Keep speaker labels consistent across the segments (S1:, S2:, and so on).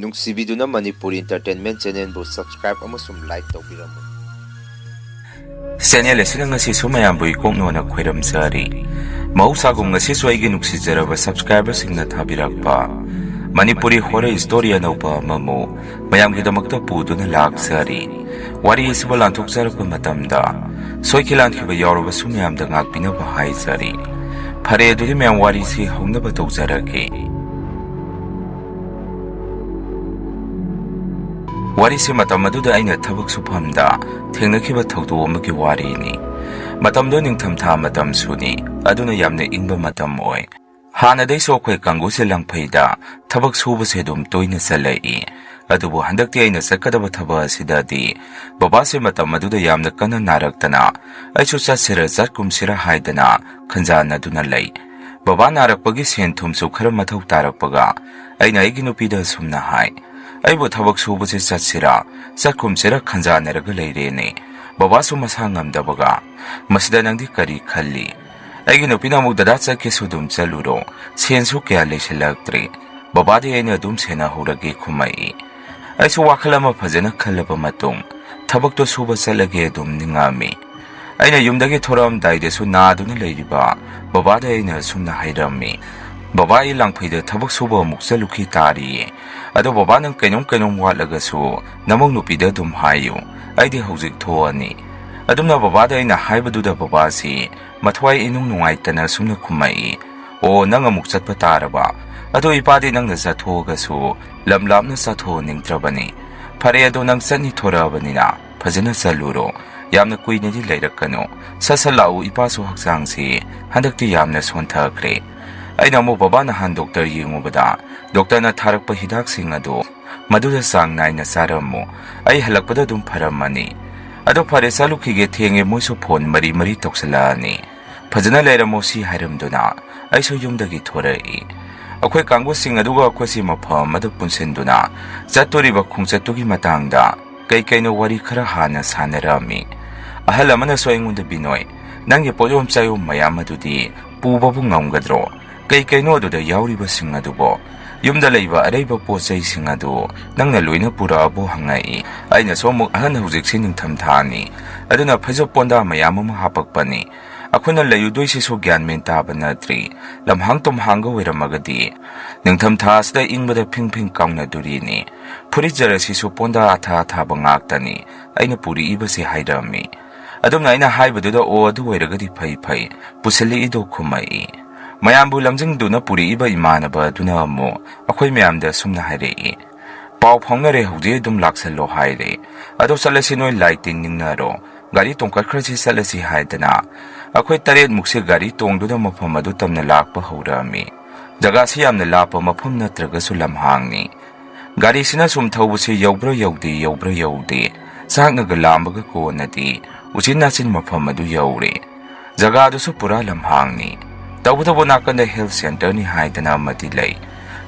S1: ꯅꯨꯡꯁꯤꯕꯤꯗꯨꯅ Manipuri entertainment ꯆꯦꯅꯦꯜꯕꯨ subscribe ꯑꯃꯁꯨꯡ like ꯇꯧꯕꯤꯔꯝꯃꯨ꯫
S2: Channel ꯑꯁꯤꯅ ꯉꯁꯤꯁꯨ ꯃꯌꯥꯝꯕꯨ ꯏꯀꯣꯛꯅꯣꯅ ꯈꯣꯏꯔꯝꯖꯔꯤ꯫ ꯃꯍꯧꯁꯥꯒꯨꯝ ꯉꯁꯤꯁꯨ ꯑꯩꯒꯤ ꯅꯨꯡꯁꯤꯖꯔꯕ ꯁꯕꯁꯀ꯭ꯔꯥꯏꯕꯔꯁꯤꯡꯅ ꯊꯥꯕꯤꯔꯛꯄ ꯃꯅꯤꯄꯨꯔꯤ ꯍꯣꯔꯔ ꯁ꯭ꯇꯣꯔꯤ ꯑꯅꯧꯕ ꯑꯃꯃꯨ ꯃꯌꯥꯝꯒꯤꯗꯃꯛꯇ ꯄꯨꯗꯨꯅ ꯂꯥꯛꯆꯔꯤ꯫ ꯋꯥꯔꯤ ꯑꯁꯤꯕꯨ ꯂꯥꯟꯊꯣꯛꯆꯔꯛꯄ ꯃꯇꯝꯗ ꯁꯣꯏꯈꯤ ꯂꯥꯟꯈꯤꯕ ꯌꯥꯎꯔꯕꯁꯨ ꯃꯌꯥꯝꯗ ꯉꯥꯛꯄꯤꯅꯕ ꯍꯥꯏꯖꯔꯤ꯫ ꯐꯔꯦ ꯑꯗꯨꯗꯤ ꯃꯌꯥꯝ ꯋꯥꯔꯤꯁꯤ ꯍꯧꯅꯕ ꯇꯧꯖꯔꯒꯦ꯫ ꯋꯥꯔꯤꯁꯤ ꯃꯇꯝ ꯑꯗꯨꯗ ꯑꯩꯅ ꯊꯕꯛ ꯁꯨꯐꯝꯗ ꯊꯦꯡꯅꯈꯤꯕ ꯊꯧꯗꯣꯛ ꯑꯃꯒꯤ ꯋꯥꯔꯤꯅꯤ꯫ ꯃꯇꯝꯗꯣ ꯅꯤꯡꯊꯝꯊꯥ ꯃꯇꯝꯁꯨꯅꯤ, ꯑꯗꯨꯅ ꯌꯥꯝꯅ ꯏꯪꯕ ꯃꯇꯝ ꯑꯣꯏ꯫ ꯍꯥꯟꯅꯗꯩꯁꯨ ꯑꯩꯈꯣꯏ ꯀꯥꯡꯕꯨꯁꯦ ꯂꯪꯐꯩꯗ ꯊꯕꯛ ꯁꯨꯕꯁꯦ ꯑꯗꯨꯝ ꯇꯣꯏꯅ ꯆꯠꯂꯛꯏ꯫ ꯑꯗꯨꯕꯨ ꯍꯟꯗꯛꯇꯤ ꯑꯩꯅ ꯆꯠꯀꯗꯕ ꯊꯕꯛ ꯑꯁꯤꯗꯗꯤ ꯕꯕꯥꯁꯦ ꯃꯇꯝ ꯑꯗꯨꯗ ꯌꯥꯝꯅ ꯀꯟꯅ ꯅꯥꯔꯛꯇꯅ ꯑꯩꯁꯨ ꯆꯠꯀꯨꯝꯁꯤꯔ ꯍꯥꯏꯗꯅ ꯈꯟꯖꯥꯟꯅꯗꯨꯅ ꯂꯩ꯫ ꯕꯕꯥ ꯅꯥꯔꯛꯄꯒꯤ ꯁꯦꯟ ꯊꯨꯝꯁꯨ ꯈꯔ ꯃꯊꯧ ꯇꯥꯔꯛꯄꯒ ꯑꯩꯅ ꯑꯩꯒꯤ ꯅꯨꯄꯤꯗ ꯁꯨꯝꯅ ꯍꯥꯏ, ꯑꯩꯕꯨ ꯊꯕꯛ ꯁꯨꯕꯁꯦ ꯆꯠꯀꯨꯝꯁꯤꯔ ꯈꯟꯖꯥꯟꯅꯔꯒ ꯂꯩꯔꯦꯅꯦ꯫ ꯕꯕꯥꯁꯨ ꯃꯁꯥ ꯉꯝꯗꯕꯒ ꯃꯁꯤꯗ ꯅꯪꯗꯤ ꯀꯔꯤ ꯈꯜꯂꯤ? ꯑꯩꯒꯤ ꯅꯨꯄꯤꯅ ꯑꯃꯨꯛ ꯗꯗꯥ ꯆꯠꯀꯦꯁꯨ ꯑꯗꯨꯝ ꯆꯠꯂꯨꯔꯣ, ꯁꯦꯟꯁꯨ ꯀꯌꯥ ꯂꯩꯁꯤꯜꯂꯛꯇ꯭ꯔꯦ, ꯕꯕꯥꯗꯤ ꯑꯩꯅ ꯑꯗꯨꯝ ꯁꯦꯟꯅꯍꯧꯔꯒꯦ ꯈꯨꯝꯃꯛꯏ꯫ ꯑꯩꯁꯨ ꯋꯥꯈꯜ ꯑꯃ ꯐꯖꯅ ꯈꯜꯂꯕ ꯃꯇꯨꯡ ꯊꯕꯛꯇꯣ ꯁꯨꯕ ꯆꯠꯂꯒꯦ ꯑꯗꯨꯝ ꯅꯤꯡꯉꯝꯃꯤ꯫ ꯑꯩꯅ ꯌꯨꯝꯗꯒꯤ ꯊꯣꯔꯛꯑꯝꯗꯥꯏꯗꯁꯨ ꯅꯥꯗꯨꯅ ꯂꯩꯔꯤꯕ ꯕꯕꯥꯗ ꯑꯩꯅ ꯁꯨꯝꯅ ꯍꯥꯏꯔꯝꯃꯤ, ꯕꯕꯥ ꯑꯩ ꯂꯥꯡꯐꯩꯗ ꯊꯕꯛ ꯁꯨꯕ ꯑꯃꯨꯛ ꯆꯠꯂꯨꯈꯤ ꯇꯥꯔꯤꯌꯦ, ꯑꯗꯣ ꯕꯕꯥ ꯅꯪ ꯀꯩꯅꯣꯝ ꯋꯥꯠꯂꯒꯁꯨ ꯅꯃꯧ ꯅꯨꯄꯤꯗ ꯑꯗꯨꯝ ꯍꯥꯏꯌꯨ, ꯑꯩꯗꯤ ꯍꯧꯖꯤꯛ ꯊꯣꯛꯑꯅꯤ꯫ ꯑꯗꯨꯝꯅ ꯕꯕꯥꯗ ꯑꯩꯅ ꯍꯥꯏꯕꯗꯨꯗ ꯕꯕꯥꯁꯤ ꯃꯊ꯭ꯋꯥꯏ ꯏꯅꯨꯡ ꯅꯨꯡꯉꯥꯏꯇꯅ ꯁꯨꯝꯅ ꯈꯨꯝꯃꯛꯏ, ꯑꯣ ꯅꯪ ꯑꯃꯨꯛ ꯆꯠꯄ ꯇꯥꯔꯕ? ꯑꯗꯣ ꯏꯄꯥꯗꯤ ꯅꯪꯅ ꯆꯠꯊꯣꯛꯑꯒꯁꯨ ꯂꯝ ꯂꯥꯞꯅ ꯆꯠꯊꯣꯛꯍꯟꯅꯤꯡꯗ꯭ꯔꯕꯅꯤ꯫ ꯐꯔꯦ ꯑꯗꯣ ꯅꯪ ꯆꯠꯅꯤ ꯊꯣꯔꯛꯑꯕꯅꯤꯅ ꯐꯖꯅ ꯆꯠꯂꯨꯔꯣ, ꯌꯥꯝꯅ ꯀꯨꯏꯅꯗꯤ ꯂꯩꯔꯛꯀꯅꯨ, ꯁꯠ ꯂꯥꯛꯎ, ꯏꯄꯥꯁꯨ ꯍꯛꯆꯥꯡꯁꯤ ꯍꯟꯗꯛꯇꯤ ꯌꯥꯝꯅ ꯁꯣꯟꯊꯈ꯭ꯔꯦ꯫ ꯑꯩꯅ ꯑꯃꯨꯛ ꯕꯕꯥ ꯅꯍꯥꯟ ꯗꯣꯛꯇꯔ ꯌꯦꯡꯉꯨꯕꯗ ꯗꯣꯛꯇꯔꯅ ꯊꯥꯔꯛꯄ ꯍꯤꯗꯥꯛꯁꯤꯡ ꯑꯗꯨ ꯃꯗꯨꯗ ꯆꯥꯡ ꯅꯥꯏꯅ ꯆꯥꯔꯝꯃꯨ, ꯑꯩ ꯍꯜꯂꯛꯄꯗ ꯑꯗꯨꯝ ꯐꯔꯝꯃꯅꯤ꯫ ꯑꯗꯣ ꯐꯔꯦ ꯆꯠꯂꯨꯈꯤꯒꯦ, ꯊꯦꯡꯉꯦ, ꯃꯣꯏꯁꯨ ꯐꯣꯟ ꯃꯔꯤ ꯇꯧꯁꯜꯂꯛꯑꯅꯤ, ꯐꯖꯅ ꯂꯩꯔꯝꯃꯣ ꯁꯤ ꯍꯥꯏꯔꯝꯗꯨꯅ ꯑꯩꯁꯨ ꯌꯨꯝꯗꯒꯤ ꯊꯣꯔꯛꯏ꯫ ꯑꯩꯈꯣꯏ ꯀꯥꯡꯕꯨꯁꯤꯡ ꯑꯗꯨꯒ ꯑꯩꯈꯣꯏꯁꯤ ꯃꯐꯝ ꯑꯃꯗ ꯄꯨꯟꯁꯤꯟꯗꯨꯅ ꯆꯠꯇꯣꯔꯤꯕ ꯈꯣꯡꯆꯠꯇꯨꯒꯤ ꯃꯇꯥꯡꯗ ꯀꯩꯅꯣ ꯋꯥꯔꯤ ꯈꯔ ꯍꯥꯟꯅ ꯁꯥꯟꯅꯔꯝꯃꯤ꯫ ꯑꯍꯜ ꯑꯃꯅꯁꯨ ꯑꯩꯉꯣꯟꯗ, ꯕꯤꯅꯣꯏ, ꯅꯪꯒꯤ ꯄꯣꯠꯌꯣꯝ ꯆꯥꯌꯣꯝ ꯃꯌꯥꯝ ꯑꯗꯨꯗꯤ ꯄꯨꯕꯕꯨ ꯉꯝꯒꯗ꯭ꯔꯣ? ꯀꯩꯅꯣ ꯑꯗꯨꯗ ꯌꯥꯎꯔꯤꯕꯁꯤꯡ ꯑꯗꯨꯕꯣ? ꯌꯨꯝꯗ ꯂꯩꯕ ꯑꯔꯩꯕ ꯄꯣꯠ ꯆꯩꯁꯤꯡ ꯑꯗꯨ ꯅꯪꯅ ꯂꯣꯏꯅ ꯄꯨꯔꯛꯑꯕꯣ ꯍꯪꯉꯛꯏ꯫ ꯑꯩꯅꯁꯨ ꯑꯃꯨꯛ, ꯑꯍꯟ ꯍꯧꯖꯤꯛꯁꯤ ꯅꯤꯡꯊꯝꯊꯥꯅꯤ, ꯑꯗꯨꯅ ꯐꯩꯖꯨꯞ ꯄꯣꯟꯗꯥ ꯃꯌꯥꯝ ꯑꯃ ꯍꯥꯄꯛꯄꯅꯤ, ꯑꯩꯈꯣꯏꯅ ꯂꯩꯔꯨꯗꯣꯏꯁꯤꯁꯨ ꯒ꯭ꯌꯥꯟ ꯃꯦꯟ ꯇꯥꯕ ꯅꯠꯇ꯭ꯔꯤ, ꯂꯝꯍꯥꯡ ꯇꯨꯝꯍꯥꯡꯒ ꯑꯣꯏꯔꯝꯃꯒꯗꯤ ꯅꯤꯡꯊꯝꯊꯥ ꯑꯁꯤꯗ ꯏꯪꯕꯗ ꯐꯤꯡ ꯀꯥꯎꯅꯗꯣꯔꯤꯅꯤ, ꯐꯨꯔꯤꯠ ꯖꯔꯁꯤꯁꯨ ꯄꯣꯟꯗꯥ ꯑꯊꯥꯕ ꯉꯥꯛꯇꯅꯤ ꯑꯩꯅ ꯄꯨꯔꯛꯏꯕꯁꯤ ꯍꯥꯏꯔꯝꯃꯤ꯫ ꯑꯗꯨꯝꯅ ꯑꯩꯅ ꯍꯥꯏꯕꯗꯨꯗ, ꯑꯣ ꯑꯗꯨ ꯑꯣꯏꯔꯒꯗꯤ ꯐꯩ ꯄꯨꯁꯤꯜꯂꯛꯏꯗꯣ ꯈꯨꯝꯃꯛꯏ꯫ ꯃꯌꯥꯝꯕꯨ ꯂꯝꯖꯤꯡꯗꯨꯅ ꯄꯨꯔꯛꯏꯕ ꯏꯃꯥꯟꯅꯕ ꯑꯗꯨꯅ ꯑꯃꯨꯛ ꯑꯩꯈꯣꯏ ꯃꯌꯥꯝꯗ ꯁꯨꯝꯅ ꯍꯥꯏꯔꯛꯏ, ꯄꯥꯎ ꯐꯥꯎꯅꯔꯦ, ꯍꯧꯖꯤꯛ ꯑꯗꯨꯝ ꯂꯥꯛꯁꯜꯂꯣ ꯍꯥꯏꯔꯦ, ꯑꯗꯣ ꯆꯠꯂꯁꯤ, ꯅꯣꯏ ꯂꯥꯏ ꯇꯤꯟꯅꯤꯡꯅꯔꯣ, ꯒꯥꯔꯤ ꯇꯣꯡꯈꯠꯈ꯭ꯔꯁꯤ ꯆꯠꯂꯁꯤ ꯍꯥꯏꯗꯅ ꯑꯩꯈꯣꯏ 8 ꯒꯥꯔꯤ ꯇꯣꯡꯗꯨꯅ ꯃꯐꯝ ꯑꯗꯨ ꯇꯝꯅ ꯂꯥꯛꯄ ꯍꯧꯔꯛꯑꯝꯃꯤ꯫ ꯖꯒꯥꯁꯤ ꯌꯥꯝꯅ ꯂꯥꯞꯄ ꯃꯐꯝ ꯅꯠꯇ꯭ꯔꯒꯁꯨ ꯂꯝꯍꯥꯡꯅꯤ꯫ ꯒꯥꯔꯤꯁꯤꯅ ꯁꯨꯝ ꯊꯧꯕꯁꯤ ꯌꯧꯕ꯭ꯔꯥ ꯌꯧꯗꯦ, ꯆꯥꯛꯅꯒ ꯂꯥꯝꯕꯒ ꯀꯣꯟꯅꯗꯤ ꯎꯆꯤꯟ ꯅꯥꯆꯤꯟ ꯃꯐꯝ ꯑꯗꯨ ꯌꯧꯔꯦ꯫ ꯖꯒꯥꯗꯨꯁꯨ ꯄꯨꯔꯥ ꯂꯝꯍꯥꯡꯅꯤ, ꯇꯧꯕꯇꯕꯨ ꯅꯥꯀꯟꯗ ꯍꯦꯜꯊ ꯁꯦꯟꯇꯔꯅꯤ ꯍꯥꯏꯗꯅ ꯑꯃꯗꯤ ꯂꯩ,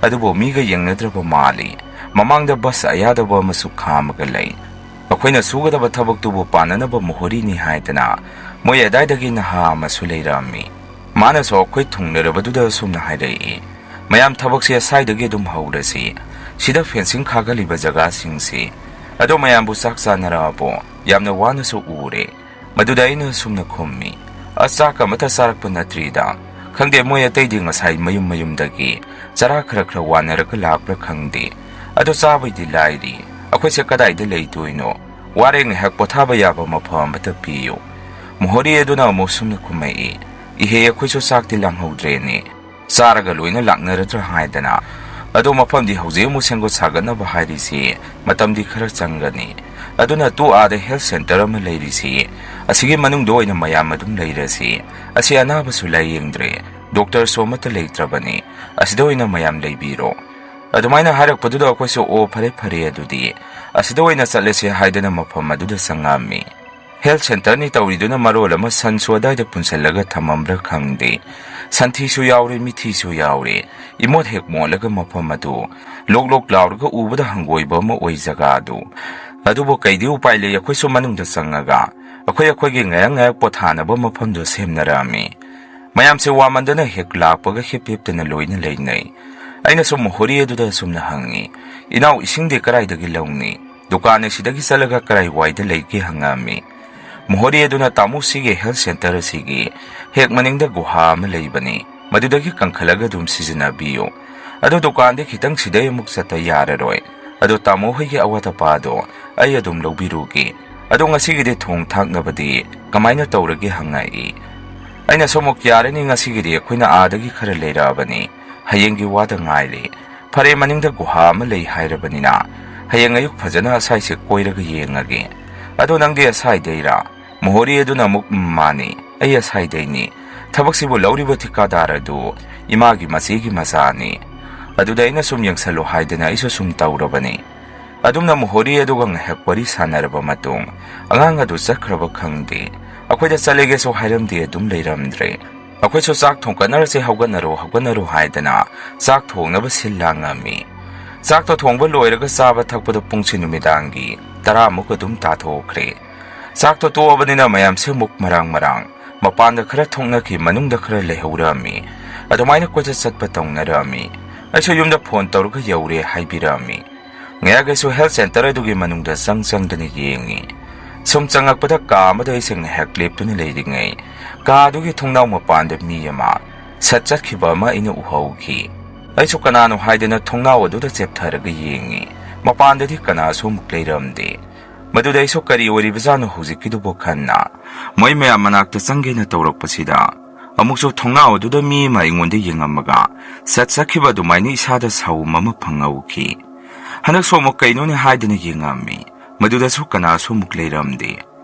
S2: ꯑꯗꯨꯕꯨ ꯃꯤꯒ ꯌꯦꯡꯅꯗ꯭ꯔꯕ ꯃꯥꯜꯂꯤ꯫ ꯃꯃꯥꯡꯗ ꯕꯁ ꯑꯌꯥꯗꯕ ꯑꯃꯁꯨ ꯈꯥꯝꯃꯒ ꯂꯩ꯫ ꯑꯩꯈꯣꯏꯅ ꯁꯨꯒꯗꯕ ꯊꯕꯛꯇꯨꯕꯨ ꯄꯥꯟꯅꯅꯕ ꯃꯣꯍꯣꯔꯤꯅꯤ ꯍꯥꯏꯗꯅ ꯃꯣꯏ ꯑꯗꯥꯏꯗꯒꯤ ꯅꯍꯥ ꯑꯃꯁꯨ ꯂꯩꯔꯝꯃꯤ꯫ ꯃꯥꯅꯁꯨ ꯑꯩꯈꯣꯏ ꯊꯨꯡꯅꯔꯕꯗꯨꯗ ꯁꯨꯝꯅ ꯍꯥꯏꯔꯛꯏ, ꯃꯌꯥꯝ ꯊꯕꯛꯁꯦ ꯑꯁꯥꯏꯗꯒꯤ ꯑꯗꯨꯝ ꯍꯧꯔꯁꯤ, ꯁꯤꯗ ꯐꯦꯟꯁꯤꯡ ꯈꯥꯒꯠꯂꯤꯕ ꯖꯒꯥꯁꯤꯡꯁꯤ, ꯑꯗꯣ ꯃꯌꯥꯝꯕꯨ ꯆꯥꯛ ꯆꯥꯅꯔꯛꯑꯕꯣ? ꯌꯥꯝꯅ ꯋꯥꯅꯁꯨ ꯎꯔꯦ꯫ ꯃꯗꯨꯗ ꯑꯩꯅ ꯁꯨꯝꯅ ꯈꯨꯝꯃꯤ, ꯆꯥꯛ ꯑꯃꯠꯇ ꯆꯥꯔꯛꯄ ꯅꯠꯇ꯭ꯔꯤꯗ, ꯈꯪꯗꯦ ꯃꯣꯏ ꯑꯇꯩꯗꯤ ꯉꯁꯥꯏ ꯃꯌꯨꯝꯗꯒꯤ ꯆꯔꯥ ꯈꯔ ꯋꯥꯅꯔꯒ ꯂꯥꯛꯄ꯭ꯔꯥ ꯈꯪꯗꯦ, ꯑꯗꯣ ꯆꯥꯕꯩꯗꯤ ꯂꯥꯏꯔꯤ, ꯑꯩꯈꯣꯏꯁꯦ ꯀꯗꯥꯏꯗ ꯂꯩꯗꯣꯏꯅꯣ? ꯋꯥꯔꯦ, ꯉꯥꯏꯍꯥꯛ ꯄꯣꯊꯥꯕ ꯌꯥꯕ ꯃꯐꯝ ꯑꯃꯇ ꯄꯤꯌꯨ꯫ ꯃꯣꯍꯣꯔꯤ ꯑꯗꯨꯅ ꯑꯃꯨꯛ ꯁꯨꯝꯅ ꯈꯨꯝꯃꯛꯏ, ꯏꯍꯦ ꯑꯩꯈꯣꯏꯁꯨ ꯆꯥꯛꯇꯤ ꯂꯥꯡꯍꯧꯗ꯭ꯔꯦꯅꯦ, ꯆꯥꯔꯒ ꯂꯣꯏꯅ ꯂꯥꯛꯅꯔꯗ꯭ꯔꯥ ꯍꯥꯏꯗꯅ, ꯑꯗꯣ ꯃꯐꯝꯗꯤ ꯍꯧꯖꯤꯛ ꯑꯃꯨꯛ ꯁꯦꯝꯒꯠ ꯁꯥꯒꯠꯅꯕ ꯍꯥꯏꯔꯤꯁꯤ ꯃꯇꯝꯗꯤ ꯈꯔ ꯆꯪꯒꯅꯤ, ꯑꯗꯨꯅ ꯑꯥꯗ ꯍꯦꯜꯊ ꯁꯦꯟꯇꯔ ꯑꯃ ꯂꯩꯔꯤꯁꯤ ꯑꯁꯤꯒꯤ ꯃꯅꯨꯡꯗ ꯑꯣꯏꯅ ꯃꯌꯥꯝ ꯑꯗꯨꯝ ꯂꯩꯔꯁꯤ, ꯑꯁꯤ ꯑꯅꯥꯕꯁꯨ ꯂꯥꯏꯌꯦꯡꯗ꯭ꯔꯦ, ꯗꯣꯛꯇꯔꯁꯨ ꯑꯃꯠꯇ ꯂꯩꯇ꯭ꯔꯕꯅꯤ, ꯑꯁꯤꯗ ꯑꯣꯏꯅ ꯃꯌꯥꯝ ꯂꯩꯕꯤꯔꯣ꯫ ꯑꯗꯨꯃꯥꯏꯅ ꯍꯥꯏꯔꯛꯄꯗꯨꯗ ꯑꯩꯈꯣꯏꯁꯨ, ꯑꯣ ꯐꯔꯦ ꯑꯗꯨꯗꯤ ꯑꯁꯤꯗ ꯑꯣꯏꯅ ꯆꯠꯂꯁꯤ ꯍꯥꯏꯗꯅ ꯃꯐꯝ ꯑꯗꯨꯗ ꯆꯪꯉꯝꯃꯤ꯫ ꯍꯦꯜꯊ ꯁꯦꯟꯇꯔꯅꯤ ꯇꯧꯔꯤꯗꯨꯅ ꯃꯔꯣꯜ ꯑꯃ ꯁꯟꯁꯨ ꯑꯗꯥꯏꯗ ꯄꯨꯟꯁꯤꯜꯂꯒ ꯊꯝꯃꯝꯕ꯭ꯔꯥ ꯈꯪꯗꯦ, ꯁꯟꯊꯤꯁꯨ ꯌꯥꯎꯔꯦ, ꯃꯤꯊꯤꯁꯨ ꯌꯥꯎꯔꯦ, ꯏꯃꯣꯠ ꯍꯦꯛ ꯃꯣꯠꯂꯒ ꯃꯐꯝ ꯑꯗꯨ ꯂꯣꯛ ꯂꯥꯎꯔꯒ ꯎꯕꯗ ꯍꯪꯒꯣꯏꯕ ꯑꯃ ꯑꯣꯏ ꯖꯒꯥꯗꯨ꯫ ꯑꯗꯨꯕꯨ ꯀꯩꯗꯤ ꯎꯄꯥꯏ ꯂꯩ, ꯑꯩꯈꯣꯏꯁꯨ ꯃꯅꯨꯡꯗ ꯆꯪꯉꯒ ꯑꯩꯈꯣꯏꯒꯤ ꯉꯥꯏꯍꯥꯛ ꯄꯣꯊꯥꯅꯕ ꯃꯐꯝꯗꯨ ꯁꯦꯝꯅꯔꯛꯑꯝꯃꯤ꯫ ꯃꯌꯥꯝꯁꯦ ꯋꯥꯃꯟꯗꯅ ꯍꯦꯛ ꯂꯥꯛꯄꯒ ꯍꯤꯞꯇꯅ ꯂꯣꯏꯅ ꯂꯩꯅꯩ꯫ ꯑꯩꯅ ꯁꯨꯝ ꯃꯣꯍꯣꯔꯤ ꯑꯗꯨꯗ ꯁꯨꯝꯅ ꯍꯪꯉꯤ, ꯏꯅꯥꯎ ꯏꯁꯤꯡꯗꯤ ꯀꯔꯥꯏꯗꯒꯤ ꯂꯧꯅꯤ? ꯗꯨꯀꯥꯟ ꯑꯁꯤꯗꯒꯤ ꯆꯠꯂꯒ ꯀꯔꯥꯏꯋꯥꯏꯗ ꯂꯩꯒꯦ ꯍꯪꯉꯝꯃꯤ꯫ ꯃꯣꯍꯣꯔꯤ ꯑꯗꯨꯅ ꯇꯥꯃꯣ ꯁꯤꯒꯤ ꯍꯦꯜꯊ ꯁꯦꯟꯇꯔ ꯑꯁꯤꯒꯤ ꯍꯦꯛ ꯃꯅꯤꯡꯗ ꯒꯨꯍꯥ ꯑꯃ ꯂꯩꯕꯅꯤ, ꯃꯗꯨꯗꯒꯤ ꯀꯪꯈꯠꯂꯒ ꯑꯗꯨꯝ ꯁꯤꯖꯤꯟꯅꯕꯤꯌꯨ꯫ ꯑꯗꯣ ꯗꯨꯀꯥꯟꯗꯤ ꯈꯤꯇꯪ ꯁꯤꯗꯩ ꯑꯃꯨꯛ ꯆꯠꯇ ꯌꯥꯔꯔꯣꯏ꯫ ꯑꯗꯣ ꯇꯥꯃꯣ ꯍꯣꯏꯒꯤ ꯑꯋꯥꯠ ꯑꯄꯥꯗꯣ ꯑꯩ ꯑꯗꯨꯝ ꯂꯧꯕꯤꯔꯨꯒꯦ꯫ ꯑꯗꯣ ꯉꯁꯤꯒꯤꯗꯤ ꯊꯣꯡ ꯊꯥꯛꯅꯕꯗꯤ ꯀꯃꯥꯏꯅ ꯇꯧꯔꯒꯦ ꯍꯪꯉꯛꯏ꯫ ꯑꯩꯅꯁꯨ ꯑꯃꯨꯛ ꯌꯥꯔꯅꯤ, ꯉꯁꯤꯒꯤꯗꯤ ꯑꯩꯈꯣꯏꯅ ꯑꯥꯗꯒꯤ ꯈꯔ ꯂꯩꯔꯛꯑꯕꯅꯤ, ꯍꯌꯦꯡꯒꯤ ꯋꯥꯗ ꯉꯥꯏꯔꯤ꯫ ꯐꯔꯦ, ꯃꯅꯤꯡꯗ ꯒꯨꯍꯥ ꯑꯃ ꯂꯩ ꯍꯥꯏꯔꯕꯅꯤꯅ ꯍꯌꯦꯡ ꯑꯌꯨꯛ ꯐꯖꯅ ꯑꯁꯥꯏꯁꯦ ꯀꯣꯏꯔꯒ ꯌꯦꯡꯉꯒꯦ꯫ ꯑꯗꯣ ꯅꯪꯗꯤ ꯑꯁꯥꯏꯗꯩꯔꯥ? ꯃꯣꯍꯣꯔꯤ ꯑꯗꯨꯅ ꯑꯃꯨꯛ ꯃꯥꯅꯤ, ꯑꯩ ꯑꯁꯥꯏꯗꯩꯅꯤ꯫ ꯊꯕꯛꯁꯤꯕꯨ ꯂꯧꯔꯤꯕ ꯊꯤꯀꯥꯗꯥꯔ ꯑꯗꯨ ꯏꯃꯥꯒꯤ ꯃꯆꯦꯒꯤ ꯃꯆꯥꯅꯤ꯫ ꯑꯗꯨꯗ ꯑꯩꯅ ꯁꯨꯝ ꯌꯦꯡꯁꯜꯂꯨ ꯍꯥꯏꯗꯅ ꯑꯩꯁꯨ ꯁꯨꯝ ꯇꯧꯔꯕꯅꯤ꯫ ꯑꯗꯨꯝꯅ ꯃꯣꯍꯣꯔꯤ ꯑꯗꯨꯒ ꯉꯥꯏꯍꯥꯛ ꯋꯥꯔꯤ ꯁꯥꯟꯅꯔꯕ ꯃꯇꯨꯡ ꯑꯉꯥꯡ ꯑꯗꯨ ꯆꯠꯈ꯭ꯔꯕ ꯈꯪꯗꯦ꯫ ꯑꯩꯈꯣꯏꯗ ꯆꯠꯂꯒꯦꯁꯨ ꯍꯥꯏꯔꯝꯗꯦ, ꯑꯗꯨꯝ ꯂꯩꯔꯝꯗ꯭ರೆ꯫ ꯑꯩꯈꯣꯏꯁꯨ ꯆꯥꯛ ꯊꯣꯡꯒꯠꯅꯔꯁꯦ, ꯍꯧꯒꯠꯅꯔꯣ ꯍꯥꯏꯗꯅ ꯆꯥꯛ ꯊꯣꯡꯅꯕ ꯁꯤꯜ ꯂꯥꯡꯉꯝꯃꯤ꯫ ꯆꯥꯛꯇꯣ ꯊꯣꯡꯕ ꯂꯣꯏꯔꯒ ꯆꯥꯕ ꯊꯛꯄꯗ ꯄꯨꯡꯁꯤ ꯅꯨꯃꯤꯗꯥꯡꯒꯤ 10ꯃꯨꯛ ꯑꯗꯨꯝ ꯇꯥꯊꯣꯛꯈ꯭ꯔꯦ꯫ ꯆꯥꯛꯇꯣ ꯇꯣꯛꯑꯕꯅꯤꯅ ꯃꯌꯥꯝꯁꯦ ꯑꯃꯨꯛ ꯃꯔꯥꯡ ꯃꯄꯥꯟꯗ ꯈꯔ ꯊꯣꯛꯅꯈꯤ, ꯃꯅꯨꯡꯗ ꯈꯔ ꯂꯩꯍꯧꯔꯝꯃꯤ꯫ ꯑꯗꯨꯃꯥꯏꯅ ꯀꯣꯏꯆꯠ ꯆꯠꯄ ꯇꯧꯅꯔꯝꯃꯤ꯫ ꯑꯩꯁꯨ ꯌꯨꯝꯗ ꯐꯣꯟ ꯇꯧꯔꯒ ꯌꯧꯔꯦ ꯍꯥꯏꯕꯤꯔꯝꯃꯤ꯫ ꯉꯥꯏꯍꯥꯛ ꯑꯩꯁꯨ ꯍꯦꯜꯊ ꯁꯦꯟꯇꯔ ꯑꯗꯨꯒꯤ ꯃꯅꯨꯡꯗ ꯆꯪꯗꯅ ꯌꯦꯡꯉꯤ꯫ ꯁꯨꯝ ꯆꯪꯉꯛꯄꯗ ꯀꯥ ꯑꯃꯗ ꯑꯩꯁꯦ ꯉꯥꯏꯍꯥꯛ ꯂꯦꯞꯇꯨꯅ ꯂꯩꯔꯤꯉꯩ ꯀꯥ ꯑꯗꯨꯒꯤ ꯊꯣꯡꯅꯥꯎ ꯃꯄꯥꯟꯗ ꯃꯤ ꯑꯃ ꯁꯠ ꯆꯠꯈꯤꯕ ꯑꯃ ꯑꯩꯅ ꯎꯍꯧꯈꯤ꯫ ꯑꯩꯁꯨ ꯀꯅꯥꯅꯣ ꯍꯥꯏꯗꯅ ꯊꯣꯡꯅꯥꯎ ꯑꯗꯨꯗ ꯆꯦꯞꯊꯔꯒ ꯌꯦꯡꯉꯤ꯫ ꯃꯄꯥꯟꯗꯗꯤ ꯀꯅꯥꯁꯨ ꯑꯃꯨꯛ ꯂꯩꯔꯝꯗꯦ꯫ ꯃꯗꯨꯗ ꯑꯩꯁꯨ ꯀꯔꯤ ꯑꯣꯏꯔꯤꯕꯖꯥꯠꯅꯣ ꯍꯧꯖꯤꯛꯀꯤꯗꯨꯕꯨ ꯈꯟꯅ ꯃꯣꯏ ꯃꯌꯥꯝ ꯃꯅꯥꯛꯇ ꯆꯪꯒꯦꯅ ꯇꯧꯔꯛꯄꯁꯤꯗ ꯑꯃꯨꯛꯁꯨ ꯊꯣꯡꯅꯥꯎ ꯑꯗꯨꯗ ꯃꯤ ꯑꯃ ꯑꯩꯉꯣꯟꯗ ꯌꯦꯡꯉꯝꯃꯒ ꯁꯠ ꯆꯠꯈꯤꯕ ꯑꯗꯨꯃꯥꯏꯅ ꯏꯁꯥꯗ ꯁꯥꯎꯝ ꯑꯃ ꯐꯪꯍꯧꯈꯤ꯫ ꯍꯟꯗꯛꯁꯨ ꯑꯃꯨꯛ ꯀꯩꯅꯣꯅꯦ ꯍꯥꯏꯗꯅ ꯌꯦꯡꯉꯝꯃꯤ꯫ ꯃꯗꯨꯗꯁꯨ ꯀꯅꯥꯁꯨ ꯑꯃꯨꯛ ꯂꯩꯔꯝꯗꯦ꯫